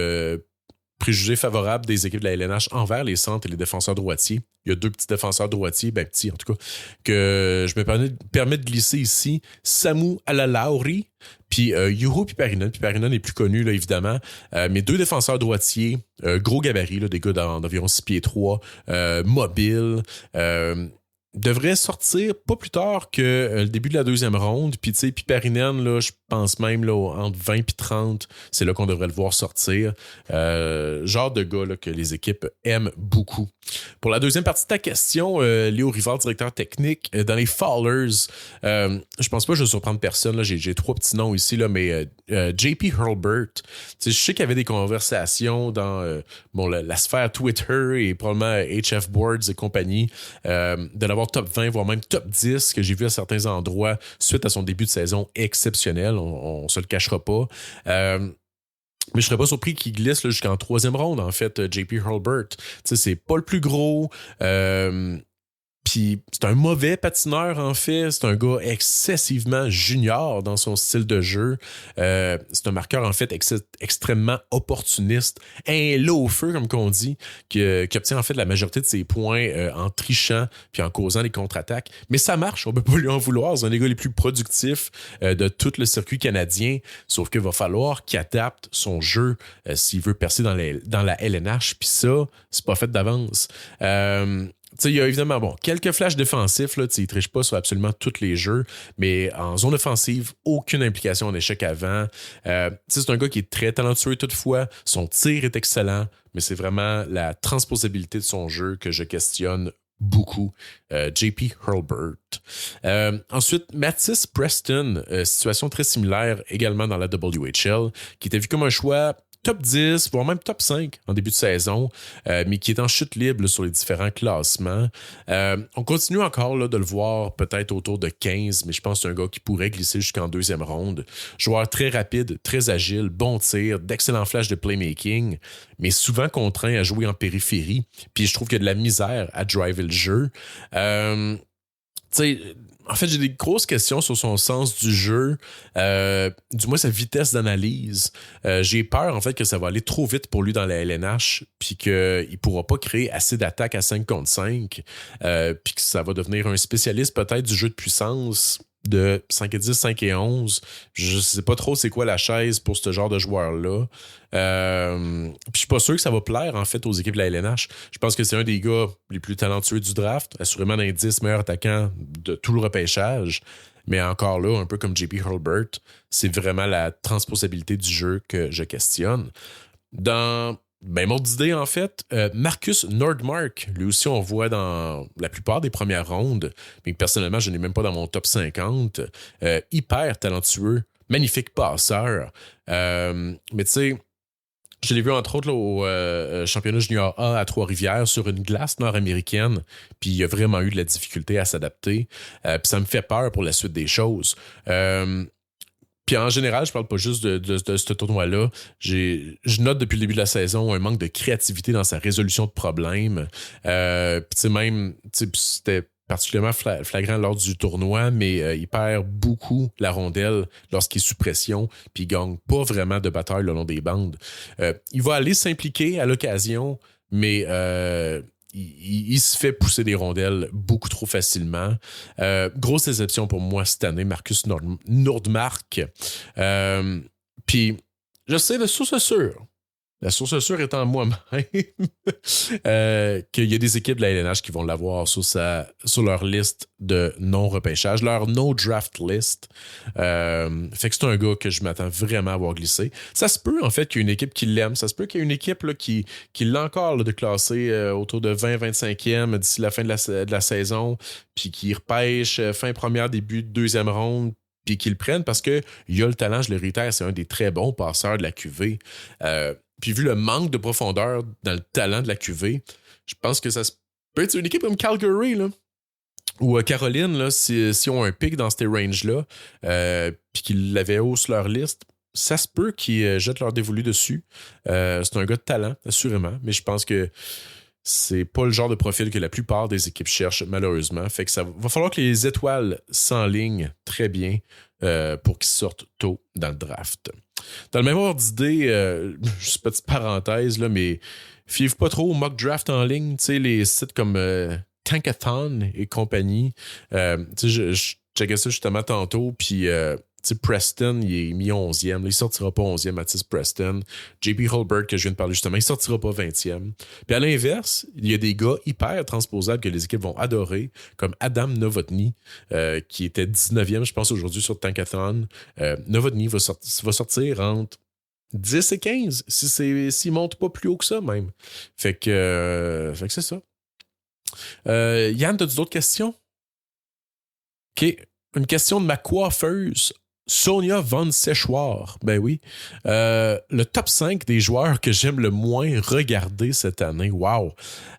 préjugé favorable des équipes de la LNH envers les centres et les défenseurs droitiers. Il y a 2 petits défenseurs droitiers, petits en tout cas, que je me permets de glisser ici. Samu Alalauri, puis Juho Piparinen. Piparinen est plus connu, là, évidemment. Mais 2 défenseurs droitiers, gros gabarit, là, des gars d'environ 6 pieds 3, mobiles, devrait sortir pas plus tard que le début de la 2e ronde. Puis, tu sais, Piparinen, là, je pense même là, entre 20 et 30, c'est là qu'on devrait le voir sortir. Genre de gars là, que les équipes aiment beaucoup. Pour la deuxième partie de ta question, Léo Rivard, directeur technique, dans les Fallers, je pense pas que je vais surprendre personne. Là, j'ai 3 petits noms ici, là, mais JP Hurlbert, je sais qu'il y avait des conversations dans la sphère Twitter et probablement HF Boards et compagnie de l'avoir top 20, voire même top 10, que j'ai vu à certains endroits suite à son début de saison exceptionnel. On se le cachera pas. Mais je serais pas surpris qu'il glisse là, jusqu'en 3e ronde, en fait, JP Hurlbert. C'est pas le plus gros. Puis c'est un mauvais patineur, en fait. C'est un gars excessivement junior dans son style de jeu. C'est un marqueur, en fait, extrêmement opportuniste. Un lot au feu, comme qu'on dit, qui obtient, en fait, la majorité de ses points en trichant puis en causant des contre-attaques. Mais ça marche, on peut pas lui en vouloir. C'est un des gars les plus productifs de tout le circuit canadien. Sauf qu'il va falloir qu'il adapte son jeu s'il veut percer dans la LNH. Puis ça, c'est pas fait d'avance. Il y a évidemment quelques flashs défensifs, là, il ne triche pas sur absolument tous les jeux, mais en zone offensive, aucune implication en échec avant. C'est un gars qui est très talentueux toutefois, son tir est excellent, mais c'est vraiment la transposabilité de son jeu que je questionne beaucoup. JP Hurlburt. Ensuite, Matisse Preston, situation très similaire également dans la WHL, qui était vu comme un choix top 10, voire même top 5 en début de saison, mais qui est en chute libre là, sur les différents classements. On continue encore là, de le voir peut-être autour de 15, mais je pense que c'est un gars qui pourrait glisser jusqu'en deuxième ronde. Joueur très rapide, très agile, bon tir, d'excellents flashs de playmaking, mais souvent contraint à jouer en périphérie. Puis je trouve qu'il y a de la misère à driver le jeu. En fait, j'ai des grosses questions sur son sens du jeu, du moins sa vitesse d'analyse. J'ai peur, en fait, que ça va aller trop vite pour lui dans la LNH, puis qu'il ne pourra pas créer assez d'attaques à 5 contre 5, puis que ça va devenir un spécialiste peut-être du jeu de puissance de 5 et 10, 5 et 11. Je sais pas trop c'est quoi la chaise pour ce genre de joueur-là. Puis je suis pas sûr que ça va plaire en fait aux équipes de la LNH. Je pense que c'est un des gars les plus talentueux du draft, assurément l'un des 10 meilleurs attaquants de tout le repêchage. Mais encore là, un peu comme JP Hurlburt, c'est vraiment la transposabilité du jeu que je questionne. Dans même ordre d'idée, en fait, Marcus Nordmark, lui aussi, on voit dans la plupart des premières rondes, mais personnellement, je n'ai même pas dans mon top 50. Hyper talentueux, magnifique passeur. Mais tu sais, je l'ai vu entre autres là, au championnat junior A à Trois-Rivières sur une glace nord-américaine, puis il a vraiment eu de la difficulté à s'adapter. Puis ça me fait peur pour la suite des choses. Puis en général, je parle pas juste de ce tournoi-là. Je note depuis le début de la saison un manque de créativité dans sa résolution de problèmes. Puis tu sais, même, c'était particulièrement flagrant lors du tournoi, mais il perd beaucoup la rondelle lorsqu'il est sous pression, puis il gagne pas vraiment de bataille le long des bandes. Il va aller s'impliquer à l'occasion, mais il se fait pousser des rondelles beaucoup trop facilement. Grosse déception pour moi cette année, Marcus Nordmark. Puis, je sais, la source sûre étant moi-même, qu'il y a des équipes de la LNH qui vont l'avoir sur leur liste de non-repêchage, leur no-draft list. Fait que c'est un gars que je m'attends vraiment à voir glisser. Ça se peut, en fait, qu'il y ait une équipe qui l'aime. Ça se peut qu'il y ait une équipe là, qui l'a encore là, de classer autour de 20-25e d'ici la fin de la saison, puis qui repêche fin première, début de deuxième ronde, puis qu'ils le prennent parce qu'il y a le talent, je le réitère, c'est un des très bons passeurs de la QV. Puis vu le manque de profondeur dans le talent de la QV, je pense que ça peut être une équipe comme Calgary, là, ou Caroline, là, si on a un pic dans ces ranges-là, puis qu'ils l'avaient haut sur leur liste, ça se peut qu'ils jettent leur dévolu dessus. C'est un gars de talent, assurément, mais je pense que c'est pas le genre de profil que la plupart des équipes cherchent, malheureusement. Fait que ça va falloir que les étoiles s'enlignent très bien pour qu'ils sortent tôt dans le draft. Dans le même ordre d'idée, juste petite parenthèse, là, mais fiez-vous pas trop au mock draft en ligne, tu sais, les sites comme Tankathon et compagnie. Je checkais ça justement tantôt, puis Preston, il est mis 11e. Là, il sortira pas 11e, Matisse Preston. JP Hurlburt, que je viens de parler justement, il sortira pas 20e. Puis à l'inverse, il y a des gars hyper transposables que les équipes vont adorer, comme Adam Novotny, qui était 19e, je pense, aujourd'hui sur Tankathon. Novotny va sortir entre 10 et 15, s'il monte pas plus haut que ça, même. Fait que c'est ça. Yann, t'as-tu d'autres questions? OK. Une question de ma coiffeuse Sonia von Sechoir, ben oui. Le top 5 des joueurs que j'aime le moins regarder cette année. Wow.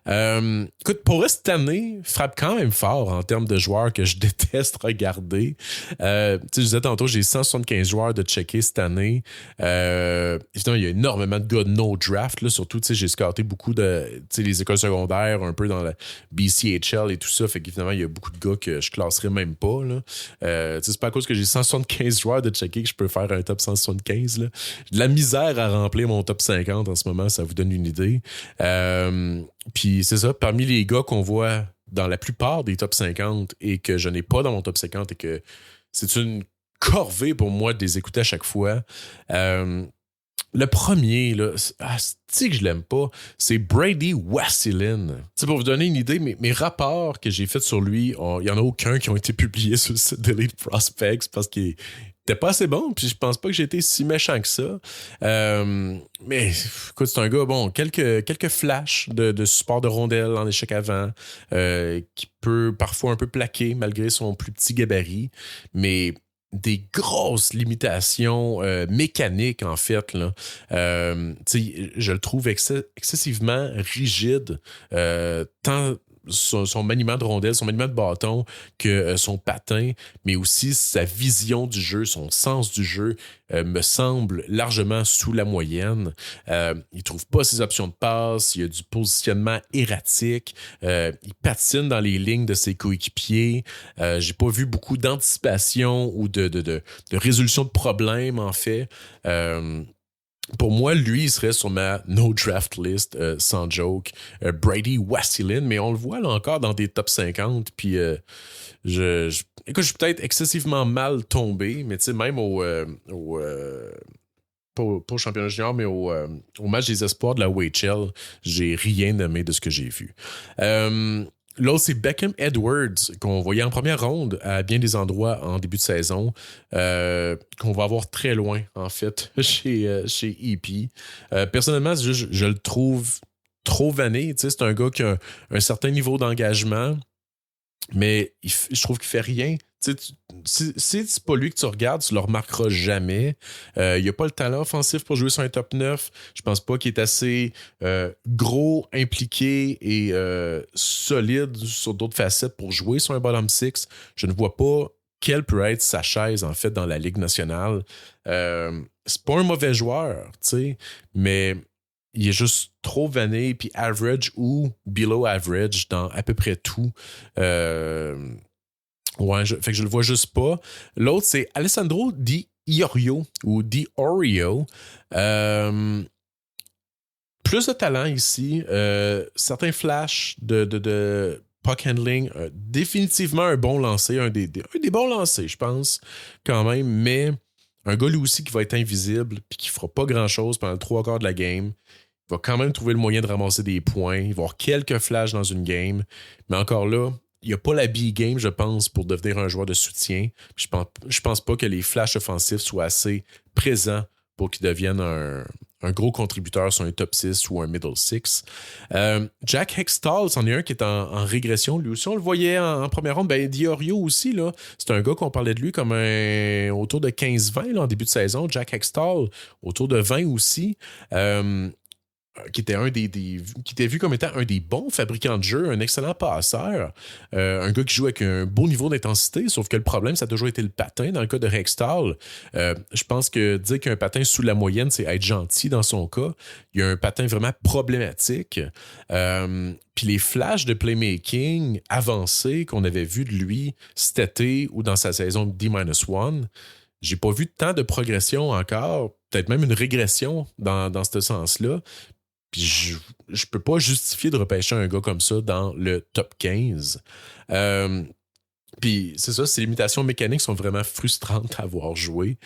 Écoute, pour eux, cette année, frappe quand même fort en termes de joueurs que je déteste regarder. Tu sais, je disais tantôt, j'ai 175 joueurs de checker cette année. Évidemment, il y a énormément de gars no draft, là, surtout, tu sais, j'ai scouté beaucoup de, tu sais, les écoles secondaires, un peu dans la BCHL et tout ça. Fait qu'évidemment, il y a beaucoup de gars que je classerais même pas, là. Tu sais, c'est pas à cause que j'ai 175 joueurs de checker que je peux faire un top 175, là. J'ai de la misère à remplir mon top 50 en ce moment, ça vous donne une idée. Puis c'est ça, parmi les gars qu'on voit dans la plupart des top 50 et que je n'ai pas dans mon top 50 et que c'est une corvée pour moi de les écouter à chaque fois. Le premier, là, c'est que je l'aime pas, c'est Brady Wassilin. C'est pour vous donner une idée, mes rapports que j'ai faits sur lui, il n'y en a aucun qui ont été publiés sur le site d'Elite Prospects parce qu'il était pas assez bon, puis je pense pas que j'ai été si méchant que ça. Mais écoute, c'est un gars, bon, quelques flashs de support de rondelles en échec avant, qui peut parfois un peu plaquer malgré son plus petit gabarit, mais des grosses limitations mécaniques, en fait. Là. Je le trouve excessivement rigide, tant son maniement de rondelle, son maniement de bâton que son patin, mais aussi sa vision du jeu, son sens du jeu me semble largement sous la moyenne. Il trouve pas ses options de passe, il y a du positionnement erratique, il patine dans les lignes de ses coéquipiers. J'ai pas vu beaucoup d'anticipation ou de résolution de problèmes, en fait. Pour moi, lui, il serait sur ma no draft list, sans joke. Brady Wassilin, mais on le voit là encore dans des top 50. Puis, écoute, je suis peut-être excessivement mal tombé, mais tu sais, même pas au championnat junior, mais au match des espoirs de la WHL, j'ai rien aimé de ce que j'ai vu. L'autre, c'est Beckham Edwards, qu'on voyait en première ronde à bien des endroits en début de saison, qu'on va avoir très loin, en fait, chez EP. Personnellement, je le trouve trop vanné. Tu sais, c'est un gars qui a un certain niveau d'engagement, mais je trouve qu'il fait rien. Tu sais, si c'est pas lui que tu regardes, tu le remarqueras jamais. Il a pas le talent offensif pour jouer sur un top 9. Je pense pas qu'il est assez gros, impliqué et solide sur d'autres facettes pour jouer sur un bottom 6. Je ne vois pas quelle peut être sa chaise, en fait, dans la Ligue nationale. C'est pas un mauvais joueur, tu sais, mais il est juste trop vanné, puis average ou below average dans à peu près tout. Ouais, fait que je le vois juste pas. L'autre, c'est Alessandro Di Iorio ou Di Orio. Plus de talent ici. Certains flashs de puck handling. Définitivement un bon lancer. Un des bons lancers, je pense, quand même. Mais un gars lui aussi qui va être invisible puis qui fera pas grand-chose pendant le 3/4 de la game. Il va quand même trouver le moyen de ramasser des points. Il va avoir quelques flashs dans une game. Mais encore là, il n'y a pas la B-game, je pense, pour devenir un joueur de soutien. Je pense pas que les flashs offensifs soient assez présents pour qu'il devienne un gros contributeur sur un top 6 ou un middle 6. Jack Hextall, c'en est un qui est en régression. Lui aussi, on le voyait en première ronde. Ben, Diorio aussi, là, c'est un gars qu'on parlait de lui comme autour de 15-20 en début de saison. Jack Hextall, autour de 20 aussi. Qui était qui était vu comme étant un des bons fabricants de jeux, un excellent passeur, un gars qui joue avec un beau niveau d'intensité, sauf que le problème, ça a toujours été le patin. Dans le cas de Hextall, je pense que dire qu'un patin sous la moyenne, c'est être gentil dans son cas. Il y a un patin vraiment problématique. Puis les flashs de playmaking avancés qu'on avait vus de lui cet été ou dans sa saison D-1, j'ai pas vu tant de progression encore, peut-être même une régression dans ce sens-là. Puis je peux pas justifier de repêcher un gars comme ça dans le top 15. Puis c'est ça, ces limitations mécaniques sont vraiment frustrantes à voir jouer.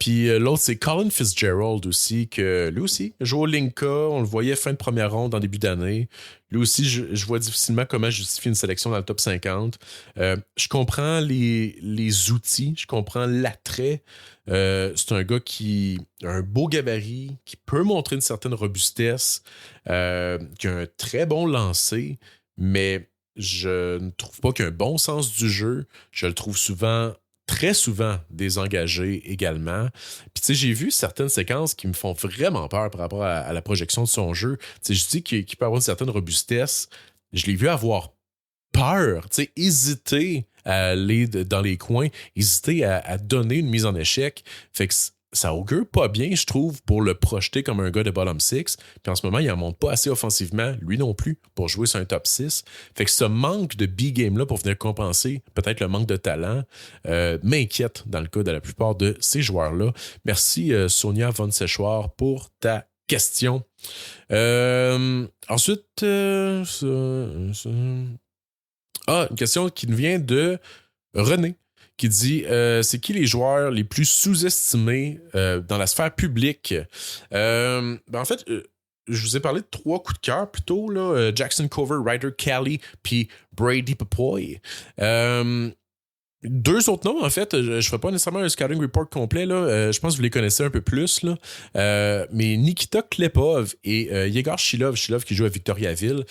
Puis l'autre, c'est Colin Fitzgerald aussi, que lui aussi joue au Linka, on le voyait fin de première ronde en début d'année. Lui aussi, je vois difficilement comment justifier une sélection dans le top 50. Je comprends les outils, je comprends l'attrait. C'est un gars qui a un beau gabarit, qui peut montrer une certaine robustesse, qui a un très bon lancer, mais je ne trouve pas qu'il a un bon sens du jeu. Je le trouve souvent très souvent désengagé également. Puis tu sais, j'ai vu certaines séquences qui me font vraiment peur par rapport à la projection de son jeu. Tu sais, je dis qu'il peut avoir une certaine robustesse. Je l'ai vu avoir peur, tu sais, hésiter à aller dans les coins, hésiter à donner une mise en échec. Fait que ça augure pas bien, je trouve, pour le projeter comme un gars de bottom 6. Puis en ce moment, il en monte pas assez offensivement, lui non plus, pour jouer sur un top 6. Fait que ce manque de B-game-là pour venir compenser peut-être le manque de talent m'inquiète dans le cas de la plupart de ces joueurs-là. Merci Sonia Von Sechoir pour ta question. Ensuite, une question qui nous vient de René, qui dit c'est qui les joueurs les plus sous-estimés dans la sphère publique? En fait, je vous ai parlé de 3 coups de cœur plutôt, là, Jackson Cover, Ryder Kelly, puis Brady Papoy. 2 autres noms, en fait, je ne ferai pas nécessairement un scouting report complet, là. Je pense que vous les connaissez un peu plus, là. Mais Nikita Klepov et Yegor Shilov qui joue à Victoriaville.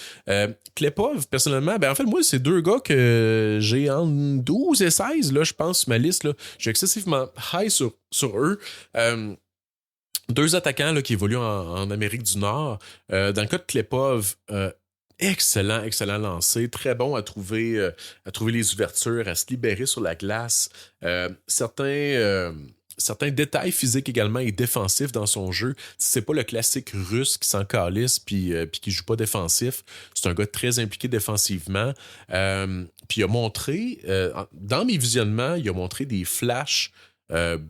Klepov, personnellement, en fait, moi, c'est 2 gars que j'ai en 12 et 16, là, je pense, sur ma liste, là. J'ai excessivement high sur eux. 2 attaquants là, qui évoluent en Amérique du Nord. Dans le cas de Klepov, excellent lancé, très bon à trouver les ouvertures, à se libérer sur la glace. Certains détails physiques également et défensifs dans son jeu. C'est pas le classique russe qui s'en calisse puis qui joue pas défensif. C'est un gars très impliqué défensivement. Puis il a montré, dans mes visionnements, il a montré des flashs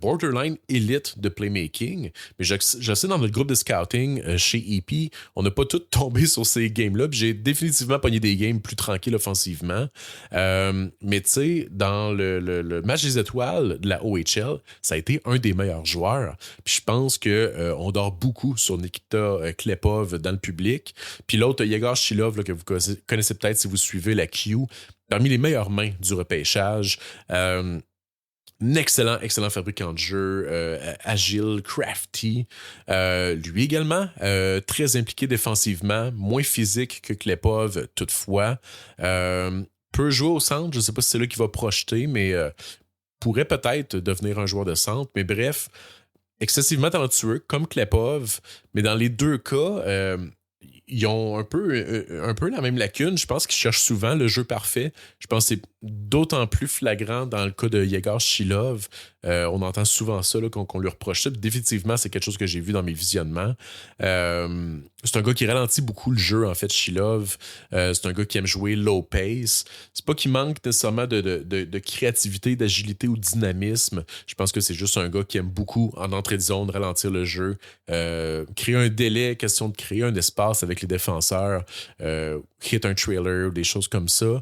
borderline élite de playmaking. Mais je sais, dans notre groupe de scouting chez EP, on n'a pas tous tombé sur ces games-là. Puis j'ai définitivement pogné des games plus tranquilles offensivement. Mais tu sais, dans le match des étoiles de la OHL, ça a été un des meilleurs joueurs. Puis je pense qu'on dort beaucoup sur Nikita Klepov dans le public. Puis l'autre, Yegor Shilov, là, que vous connaissez peut-être si vous suivez la Q, parmi les meilleures mains du repêchage. Un excellent fabricant de jeu, agile, crafty. Lui également, très impliqué défensivement, moins physique que Klepov toutefois. Peut jouer au centre, je ne sais pas si c'est là qu'il va projeter, mais pourrait peut-être devenir un joueur de centre. Mais bref, excessivement talentueux, comme Klepov. Mais dans les 2 cas, ils ont un peu la même lacune. Je pense qu'ils cherchent souvent le jeu parfait. Je pense que c'est d'autant plus flagrant dans le cas de Yegor Shilov. On entend souvent ça là, qu'on lui reproche ça. Définitivement, c'est quelque chose que j'ai vu dans mes visionnements. C'est un gars qui ralentit beaucoup le jeu, en fait, Shilov. C'est un gars qui aime jouer low pace. C'est pas qu'il manque nécessairement de créativité, d'agilité ou de dynamisme. Je pense que c'est juste un gars qui aime beaucoup, en entrée de zone, ralentir le jeu, créer un délai, question de créer un espace avec les défenseurs, hit un trailer, des choses comme ça.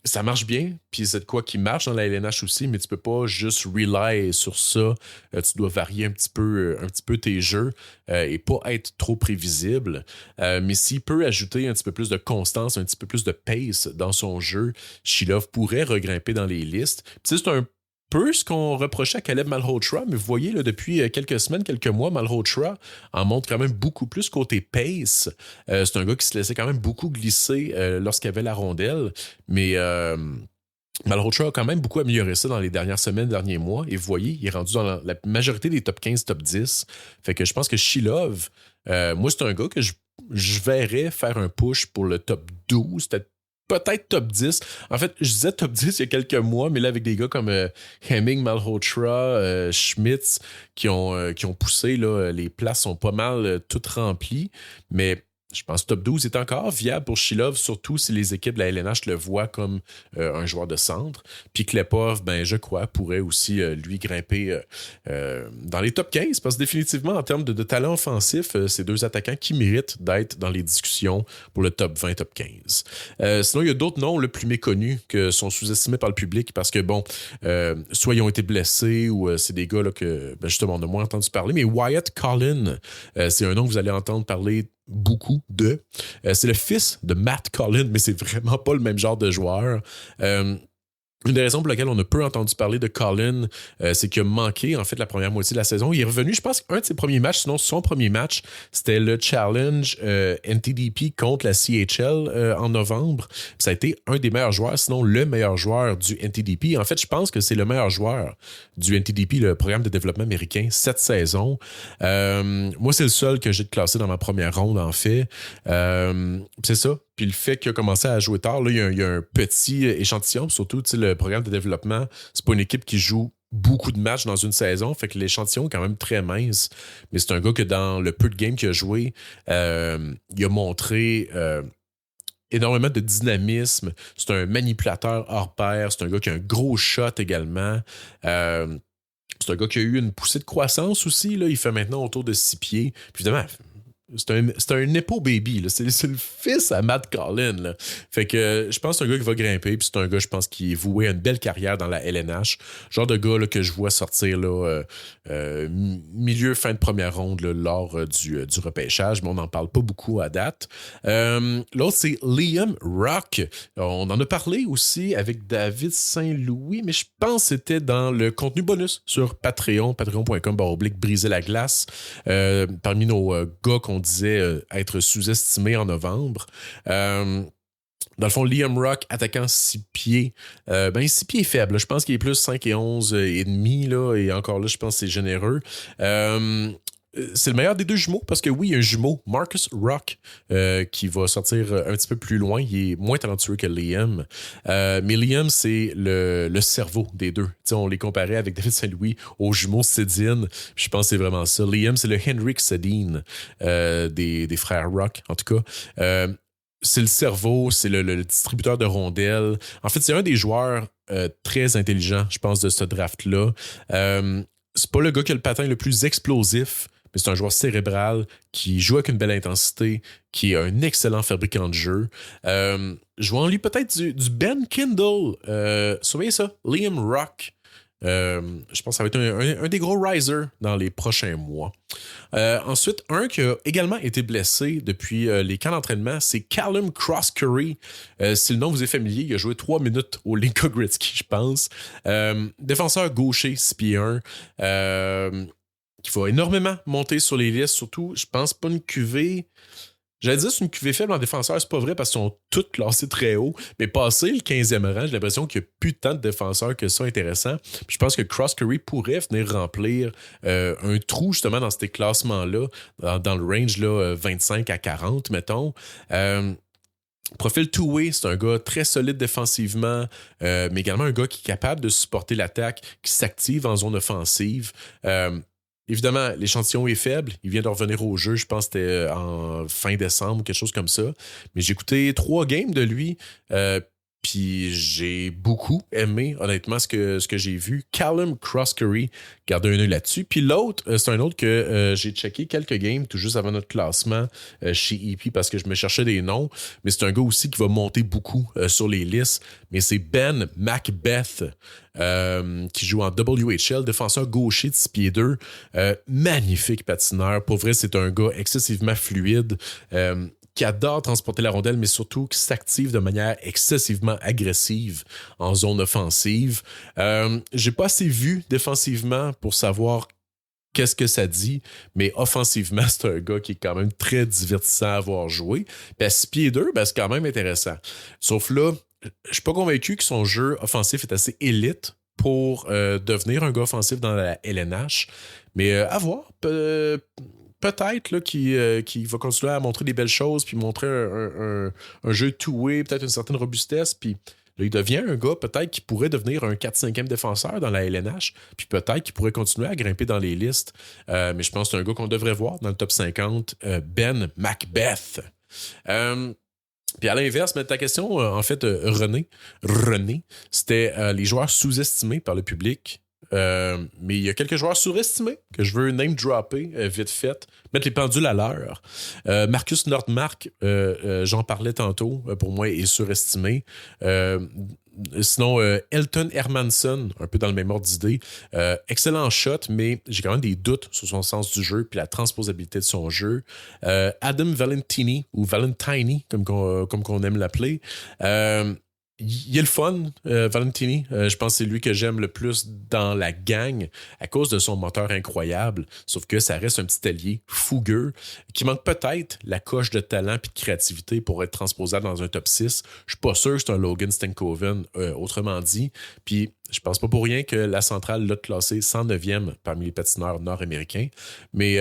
Ça marche bien, puis c'est de quoi qui marche dans la LNH aussi, mais tu peux pas juste rely sur ça. Tu dois varier un petit peu tes jeux et pas être trop prévisible. Mais s'il peut ajouter un petit peu plus de constance, un petit peu plus de pace dans son jeu, Shilov pourrait regrimper dans les listes. Puis c'est un peu ce qu'on reprochait à Caleb Malhotra, mais vous voyez, là, depuis quelques semaines, quelques mois, Malhotra en montre quand même beaucoup plus côté pace. C'est un gars qui se laissait quand même beaucoup glisser lorsqu'il avait la rondelle, mais Malhotra a quand même beaucoup amélioré ça dans les dernières semaines, derniers mois, et vous voyez, il est rendu dans la majorité des top 15, top 10. Fait que je pense que Shilov, moi, c'est un gars que je verrais faire un push pour le top 12, peut-être top 10. En fait, je disais top 10 il y a quelques mois, mais là, avec des gars comme Hemming, Malhotra, Schmitz, qui ont poussé, là, les places sont pas mal toutes remplies. Mais je pense que top 12 est encore viable pour Shilov, surtout si les équipes de la LNH le voient comme un joueur de centre. Puis Klepov, je crois, pourrait aussi lui grimper dans les top 15, parce que définitivement, en termes de talent offensif, c'est 2 attaquants qui méritent d'être dans les discussions pour le top 20, top 15. Sinon, il y a d'autres noms le plus méconnus que sont sous-estimés par le public parce que, soit ils ont été blessés ou c'est des gars là, que, justement, on a moins entendu parler. Mais Wyatt Collin, c'est un nom que vous allez entendre parler beaucoup de. C'est le fils de Matt Collin, mais c'est vraiment pas le même genre de joueur. Une des raisons pour lesquelles on a peu entendu parler de Colin, c'est qu'il a manqué en fait la première moitié de la saison. Il est revenu, je pense qu'un de ses premiers matchs, sinon son premier match, c'était le challenge NTDP contre la CHL en novembre. Ça a été un des meilleurs joueurs, sinon le meilleur joueur du NTDP. En fait, je pense que c'est le meilleur joueur du NTDP, le programme de développement américain, cette saison. Moi, c'est le seul que j'ai classé dans ma première ronde, en fait. C'est ça. Puis le fait qu'il a commencé à jouer tard, là, il y a un petit échantillon. Surtout, le programme de développement, c'est pas une équipe qui joue beaucoup de matchs dans une saison. Fait que l'échantillon est quand même très mince. Mais c'est un gars que dans le peu de games qu'il a joué, il a montré énormément de dynamisme. C'est un manipulateur hors pair. C'est un gars qui a un gros shot également. C'est un gars qui a eu une poussée de croissance aussi. Là. Il fait maintenant autour de 6 pieds. Puis évidemment, c'est un Nepo baby. Là. C'est le fils à Matt Collin. Là. Fait que je pense que c'est un gars qui va grimper. Puis c'est un gars, je pense, qui est voué à une belle carrière dans la LNH. Genre de gars là, que je vois sortir là, milieu, fin de première ronde là, lors du repêchage. Mais on n'en parle pas beaucoup à date. L'autre, c'est Liam Rock. On en a parlé aussi avec David Saint-Louis, mais je pense que c'était dans le contenu bonus sur Patreon, patreon.com/briser la glace. Parmi nos gars qu'on disait être sous-estimés en novembre. Dans le fond, Liam Rock, attaquant 6 pieds. 6 pieds faible. Je pense qu'il est plus 5 et 11 et demi. Là, et encore là, je pense que c'est généreux. C'est le meilleur des deux jumeaux parce que oui, il y a un jumeau, Marcus Rock, qui va sortir un petit peu plus loin. Il est moins talentueux que Liam. Mais Liam, c'est le cerveau des deux. T'sais, on les comparait avec David Saint-Louis aux jumeaux Sedin. Je pense que c'est vraiment ça. Liam, c'est le Henrik Sedin des frères Rock, en tout cas. C'est le cerveau, c'est le distributeur de rondelles. En fait, c'est un des joueurs très intelligents, je pense, de ce draft-là. C'est pas le gars qui a le patin le plus explosif, mais c'est un joueur cérébral qui joue avec une belle intensité, qui est un excellent fabricant de jeu. Je vois en lui peut-être du Ben Kindle. Surveillez ça, Liam Rock. Je pense que ça va être un des gros risers dans les prochains mois. Ensuite, un qui a également été blessé depuis les camps d'entraînement, c'est Callum Cross-Curry. Si le nom vous est familier, il a joué 3 minutes au Linka Gretzky, je pense. Défenseur gaucher, 6 pieds 1. Qui va énormément monter sur les listes, surtout, je pense pas une QV. J'allais dire c'est une QV faible en défenseur, c'est pas vrai parce qu'ils sont tous classés très haut, mais passé le 15e rang, j'ai l'impression qu'il n'y a plus tant de défenseurs que ça intéressant. Puis je pense que Cross-Curry pourrait venir remplir un trou justement dans ces classements-là, dans le range là, 25 à 40, mettons. Profil two-way, c'est un gars très solide défensivement, mais également un gars qui est capable de supporter l'attaque, qui s'active en zone offensive. Évidemment, l'échantillon est faible. Il vient de revenir au jeu, je pense que c'était en fin décembre, quelque chose comme ça. Mais j'ai écouté 3 games de lui, puis j'ai beaucoup aimé, honnêtement, ce que j'ai vu. Callum Cross-Curry, gardez un œil là-dessus. Puis l'autre, c'est un autre que j'ai checké quelques games tout juste avant notre classement chez EP parce que je me cherchais des noms. Mais c'est un gars aussi qui va monter beaucoup sur les listes. Mais c'est Ben Macbeth qui joue en WHL, défenseur gaucher de 6 pieds 2. Magnifique patineur. Pour vrai, c'est un gars excessivement fluide. Qui adore transporter la rondelle, mais surtout qui s'active de manière excessivement agressive en zone offensive. J'ai pas assez vu défensivement pour savoir qu'est-ce que ça dit, mais offensivement, c'est un gars qui est quand même très divertissant à voir jouer. Puis à 6 pieds 2, c'est quand même intéressant. Sauf là, je suis pas convaincu que son jeu offensif est assez élite pour devenir un gars offensif dans la LNH. Mais à voir. Peut-être là, qui va continuer à montrer des belles choses, puis montrer un jeu two-way, peut-être une certaine robustesse, puis là, il devient un gars peut-être qui pourrait devenir un 4-5e défenseur dans la LNH, puis peut-être qu'il pourrait continuer à grimper dans les listes. Mais je pense que c'est un gars qu'on devrait voir dans le top 50, Ben Macbeth. Puis à l'inverse, mais ta question, en fait, René, c'était les joueurs sous-estimés par le public. Mais il y a quelques joueurs surestimés que je veux name dropper vite fait, mettre les pendules à l'heure. Marcus Nordmark, j'en parlais tantôt, pour moi est surestimé. Sinon, Elton Hermanson, un peu dans le même ordre d'idée. Excellent shot, mais j'ai quand même des doutes sur son sens du jeu puis la transposabilité de son jeu. Adam Valentini, ou Valentini, comme qu'on aime l'appeler. il est le fun, Valentini. Je pense que c'est lui que j'aime le plus dans la gang à cause de son moteur incroyable. Sauf que ça reste un petit allié fougueux qui manque peut-être la coche de talent et de créativité pour être transposable dans un top 6. Je suis pas sûr que c'est un Logan Stankoven, autrement dit. Puis je pense pas pour rien que la centrale l'a classé 109e parmi les patineurs nord-américains. Mais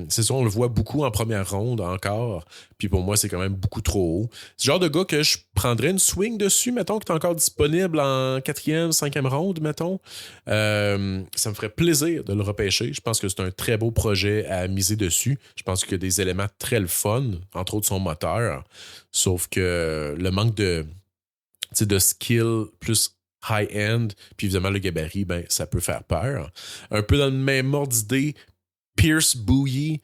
c'est ça, on le voit beaucoup en première ronde encore. Puis pour moi, c'est quand même beaucoup trop haut. C'est le genre de gars que je prendrais une swing dessus, mettons, qui est encore disponible en quatrième, cinquième ronde, mettons. Ça me ferait plaisir de le repêcher. Je pense que c'est un très beau projet à miser dessus. Je pense qu'il y a des éléments très le fun, entre autres son moteur. Sauf que le manque de skill plus high-end, puis évidemment le gabarit, ben, ça peut faire peur. Un peu dans le même ordre d'idée, Pierce Bouilly,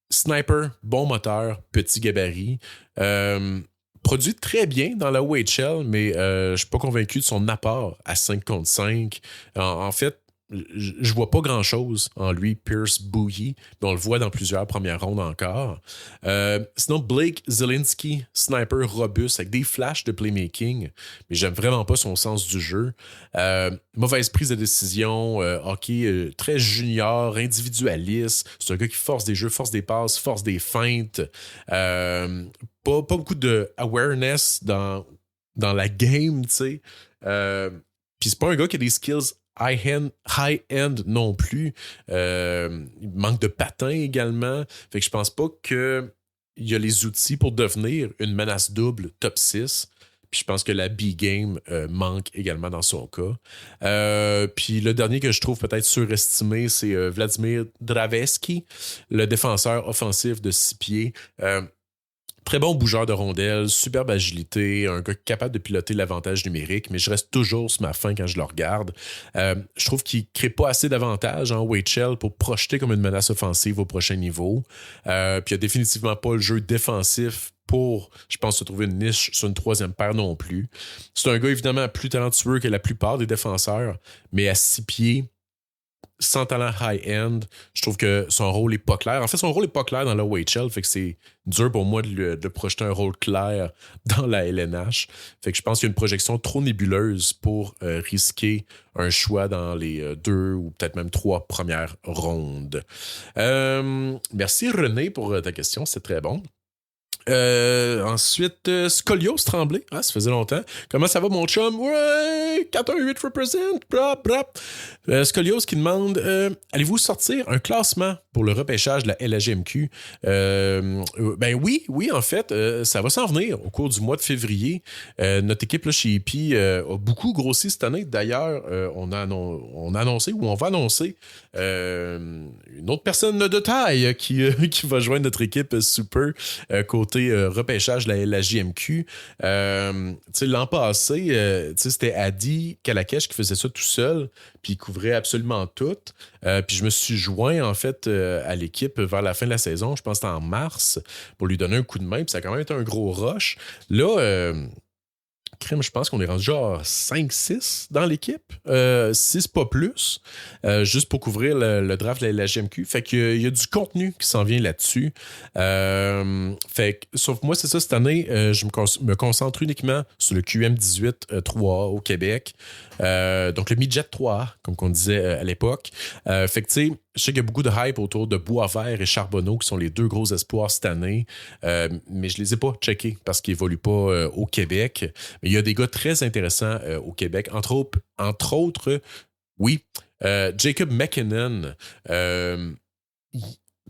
sniper, bon moteur, petit gabarit. Produit très bien dans la OHL, mais je suis pas convaincu de son apport à 5 contre 5. En fait, je vois pas grand-chose en lui, Pierce Bouilly, mais on le voit dans plusieurs premières rondes encore. Sinon, Blake Zielinski, sniper robuste avec des flashs de playmaking, mais j'aime vraiment pas son sens du jeu. Mauvaise prise de décision, hockey très junior, individualiste. C'est un gars qui force des jeux, force des passes, force des feintes. Pas beaucoup de awareness dans la game, tu sais. Puis c'est pas un gars qui a des skills high-end non plus. Il manque de patins également. Fait que je pense pas qu'il y a les outils pour devenir une menace double top 6. Puis je pense que la B-game manque également dans son cas. Puis le dernier que je trouve peut-être surestimé, c'est Vladimir Draveski, le défenseur offensif de 6 pieds. Très bon bougeur de rondelles, superbe agilité, un gars capable de piloter l'avantage numérique, mais je reste toujours sur ma faim quand je le regarde. Je trouve qu'il ne crée pas assez d'avantages en OHL pour projeter comme une menace offensive au prochain niveau. Puis il n'y a définitivement pas le jeu défensif pour, je pense, se trouver une niche sur une troisième paire non plus. C'est un gars évidemment plus talentueux que la plupart des défenseurs, mais à 6 pieds, sans talent high-end, je trouve que son rôle est pas clair. En fait, son rôle est pas clair dans la OHL, fait que c'est dur pour moi de projeter un rôle clair dans la LNH. Fait que je pense qu'il y a une projection trop nébuleuse pour risquer un choix dans les 2 ou peut-être même 3 premières rondes. Merci René pour ta question, c'est très bon. Ensuite, Scolios Tremblay. Ah, ça faisait longtemps. Comment ça va, mon chum? Ouais! 418 represent! Brap, brap. Scolios qui demande allez-vous sortir un classement pour le repêchage de la LHGMQ? Ben oui, en fait, ça va s'en venir au cours du mois de février. Notre équipe là, chez EP a beaucoup grossi cette année. D'ailleurs, on a annoncé ou on va annoncer une autre personne de taille qui va joindre notre équipe super côté repêchage de la JMQ. L'an passé, c'était Adi Kalakesh qui faisait ça tout seul, puis il couvrait absolument tout. Puis je me suis joint, en fait, à l'équipe vers la fin de la saison, je pense que c'était en mars, pour lui donner un coup de main, puis ça a quand même été un gros rush. Là, crème, je pense qu'on est rendu genre 5-6 dans l'équipe. 6 pas plus. Juste pour couvrir le draft de la GMQ. Fait qu'il y a du contenu qui s'en vient là-dessus. Fait que, sauf moi, c'est ça, cette année, je me concentre uniquement sur le QM18 3A au Québec. Donc le Midget 3A, comme on disait à l'époque. Fait que, tu sais, je sais qu'il y a beaucoup de hype autour de Boisvert et Charbonneau, qui sont les 2 gros espoirs cette année. Mais je les ai pas checkés parce qu'ils évoluent pas au Québec. Mais il y a des gars très intéressants au Québec. Entre autres, oui, Jacob McKinnon.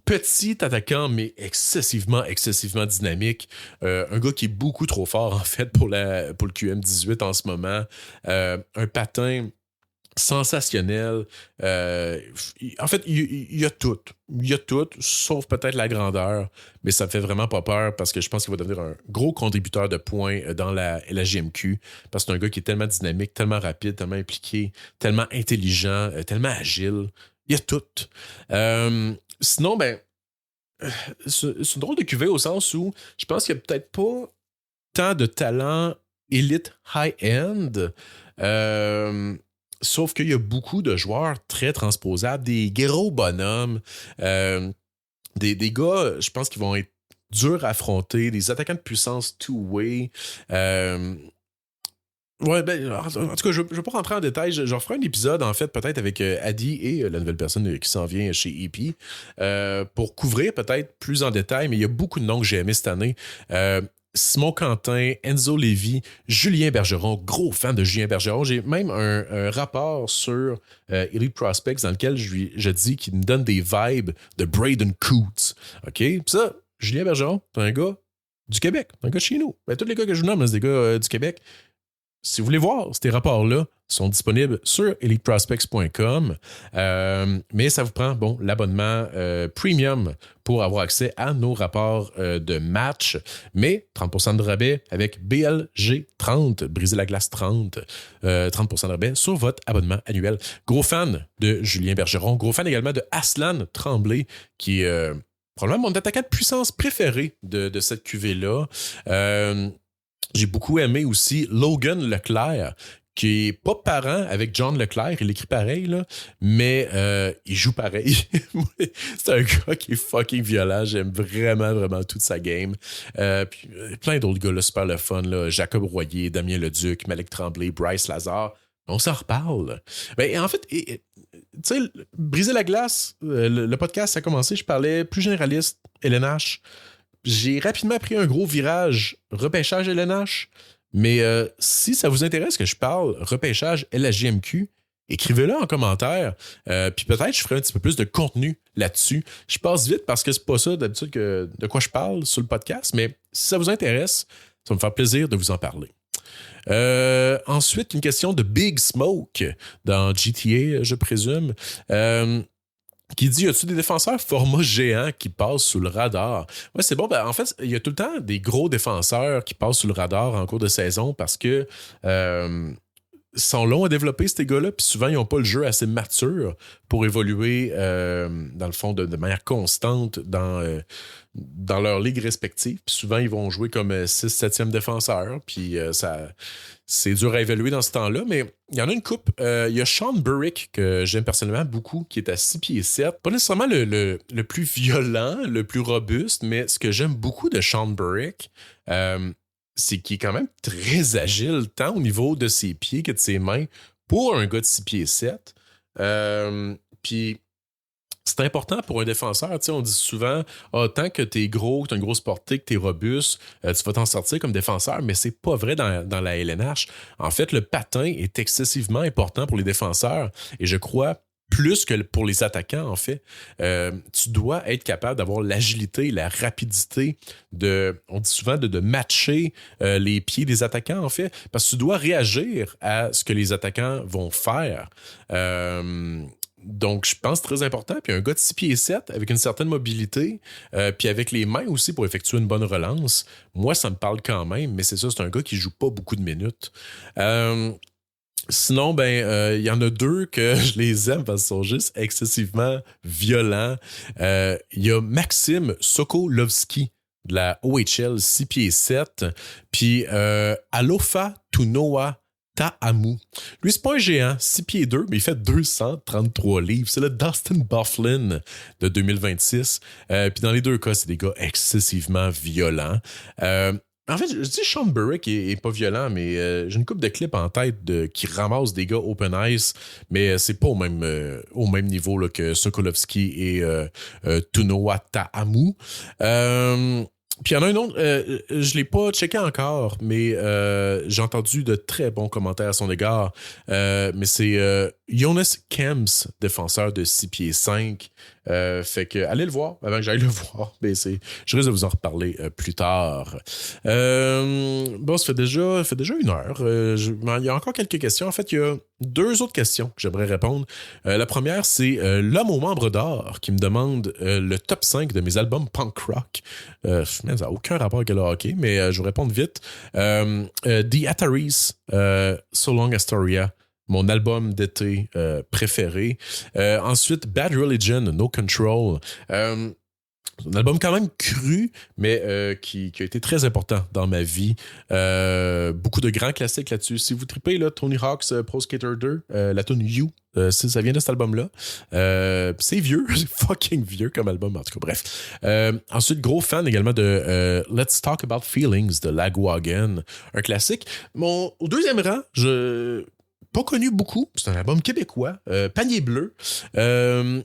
Petit attaquant, mais excessivement dynamique. Un gars qui est beaucoup trop fort, en fait, pour le QM18 en ce moment. Un patin sensationnel. En fait, il y a tout. Il y a tout, sauf peut-être la grandeur, mais ça me fait vraiment pas peur parce que je pense qu'il va devenir un gros contributeur de points dans la GMQ parce que c'est un gars qui est tellement dynamique, tellement rapide, tellement impliqué, tellement intelligent, tellement agile. Il y a tout. Sinon, ben, c'est une drôle de cuvée au sens où je pense qu'il n'y a peut-être pas tant de talent élite high-end. Sauf qu'il y a beaucoup de joueurs très transposables, des gros bonhommes, des gars, je pense, qui vont être durs à affronter, des attaquants de puissance two-way. Ouais, ben, en tout cas, je ne vais pas rentrer en détail. Je referai un épisode, en fait, peut-être avec Adi et la nouvelle personne qui s'en vient chez EP pour couvrir peut-être plus en détail, mais il y a beaucoup de noms que j'ai aimés cette année. Simon Quentin, Enzo Lévy, Julien Bergeron, gros fan de Julien Bergeron. J'ai même un rapport sur Elite Prospects dans lequel je dis qu'il me donne des vibes de Braden Coots. OK? Puis ça, Julien Bergeron, c'est un gars du Québec, c'est un gars de chez nous. Ben, tous les gars que je vous nomme, c'est des gars du Québec. Si vous voulez voir ces rapports-là, sont disponibles sur eliteprospects.com. Mais ça vous prend l'abonnement premium pour avoir accès à nos rapports de match. Mais 30% de rabais avec BLG 30, briser la glace 30. 30% de rabais sur votre abonnement annuel. Gros fan de Julien Bergeron. Gros fan également de Aslan Tremblay, qui est probablement mon attaquant de puissance préféré de cette cuvée-là. J'ai beaucoup aimé aussi Logan Leclerc, qui est pas parent avec John Leclerc, il écrit pareil, là, mais il joue pareil. C'est un gars qui est fucking violent, j'aime vraiment, vraiment toute sa game. Puis plein d'autres gars, là, super le fun, là, Jacob Royer, Damien Leduc, Malek Tremblay, Bryce Lazare, on s'en reparle. Ben, en fait, tu sais, briser la glace, le podcast, ça a commencé, je parlais plus généraliste, LNH. J'ai rapidement pris un gros virage repêchage LNH, mais si ça vous intéresse que je parle repêchage LHJMQ, écrivez-le en commentaire, puis peut-être je ferai un petit peu plus de contenu là-dessus. Je passe vite parce que c'est pas ça d'habitude de quoi je parle sur le podcast, mais si ça vous intéresse, ça va me faire plaisir de vous en parler. Ensuite, une question de Big Smoke dans GTA, je présume. Qui dit, y a-tu des défenseurs format géant qui passent sous le radar? Ouais, c'est bon. Ben, en fait, il y a tout le temps des gros défenseurs qui passent sous le radar en cours de saison parce que sont longs à développer, ces gars-là, puis souvent, ils n'ont pas le jeu assez mature pour évoluer, dans le fond, de manière constante dans leur ligue respective. Puis souvent, ils vont jouer comme 6-7e défenseur, puis c'est dur à évaluer dans ce temps-là, mais il y en a une coupe. Il y a Sean Burrick, que j'aime personnellement beaucoup, qui est à 6 pieds 7. Pas nécessairement le plus violent, le plus robuste, mais ce que j'aime beaucoup de Sean Burrick, c'est qu'il est quand même très agile, tant au niveau de ses pieds que de ses mains, pour un gars de 6 pieds 7. Puis c'est important pour un défenseur. On dit souvent, tant que t'es gros, que t'as une grosse portée, que t'es robuste, tu vas t'en sortir comme défenseur, mais c'est pas vrai dans la LNH. En fait, le patin est excessivement important pour les défenseurs et je crois plus que pour les attaquants, en fait. Tu dois être capable d'avoir l'agilité, la rapidité on dit souvent de matcher les pieds des attaquants, en fait, parce que tu dois réagir à ce que les attaquants vont faire. Donc, je pense très important. Puis un gars de 6 pieds 7 avec une certaine mobilité, puis avec les mains aussi pour effectuer une bonne relance, moi, ça me parle quand même, mais c'est ça, c'est un gars qui joue pas beaucoup de minutes. Sinon, il y en a deux que je les aime parce qu'ils sont juste excessivement violents. Il y a Maxime Sokolovski de la OHL 6 pieds 7, puis Alofa Tunoa Ta'amu. Lui, c'est pas un géant, 6 pieds 2, mais il fait 233 livres. C'est le Dustin Byfuglien de 2026. Puis dans les deux cas, c'est des gars excessivement violents. En fait, je dis Sean Burrick est pas violent, mais j'ai une couple de clips en tête qui ramassent des gars open ice, mais c'est pas au même niveau là, que Sokolovski et Tunoa Ta'amu. Puis il y en a un autre, je l'ai pas checké encore, mais j'ai entendu de très bons commentaires à son égard. Mais c'est Jonas Kemps, défenseur de 6 pieds 5. Fait que allez le voir avant que j'aille le voir. Mais je risque de vous en reparler plus tard. Bon, ça fait déjà 1 heure. Il y a encore quelques questions. En fait, il y a 2 autres questions que j'aimerais répondre. La première, c'est l'homme aux membres d'or qui me demande le top 5 de mes albums punk rock. Ça n'a aucun rapport avec le hockey, mais je vais répondre vite. The Ataris, So Long Astoria, mon album d'été préféré. Ensuite, Bad Religion, No Control. C'est un album quand même cru, mais qui a été très important dans ma vie. Beaucoup de grands classiques là-dessus. Si vous tripez, là, Tony Hawk's Pro Skater 2, la tune You, ça vient de cet album-là. C'est vieux, c'est fucking vieux comme album, en tout cas, bref. Ensuite, gros fan également de Let's Talk About Feelings de Lagwagon, un classique. Au deuxième rang, pas connu beaucoup, c'est un album québécois, Panier Bleu.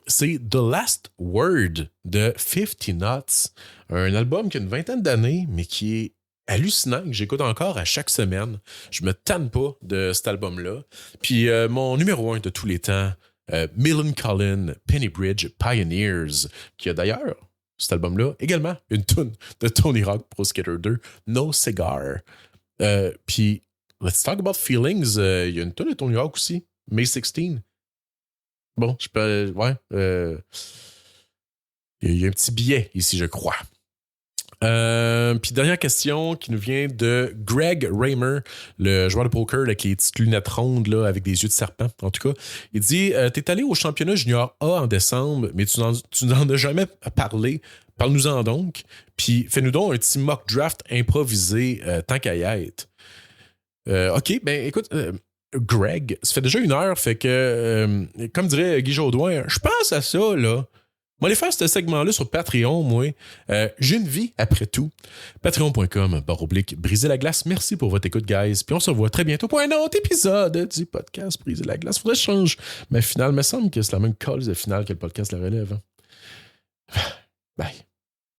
C'est The Last Word de 50 Nuts, un album qui a une vingtaine d'années, mais qui est hallucinant, que j'écoute encore à chaque semaine. Je me tanne pas de cet album-là. Puis mon numéro 1 de tous les temps, Millencolin, Pennybridge, Pioneers, qui a d'ailleurs, cet album-là, également une tune de Tony Hawk Pro Skater 2, No Cigar. Puis Let's Talk About Feelings, il y a une tonne de Tony Hawk aussi, May 16. Bon, je peux. Ouais. Il y a un petit billet ici, je crois. Puis dernière question qui nous vient de Greg Raymer, le joueur de poker là, qui a les petites lunettes rondes là, avec des yeux de serpent, en tout cas. Il dit t'es allé au championnat junior A en décembre, mais tu n'en as jamais parlé. Parle-nous-en donc. Puis fais-nous donc un petit mock draft improvisé tant qu'à y être. OK, ben écoute, Greg, ça fait déjà 1 heure, fait que, comme dirait Guy Jodoin, je pense à ça, là. Moi, aller faire ce segment-là sur Patreon, moi. J'ai une vie, après tout. Patreon.com/briser la glace. Merci pour votre écoute, guys. Puis on se revoit très bientôt pour un autre épisode du podcast Briser la glace. Faudrait que je change ma finale. Il me semble que c'est la même call de finale que le podcast La Relève. Bye.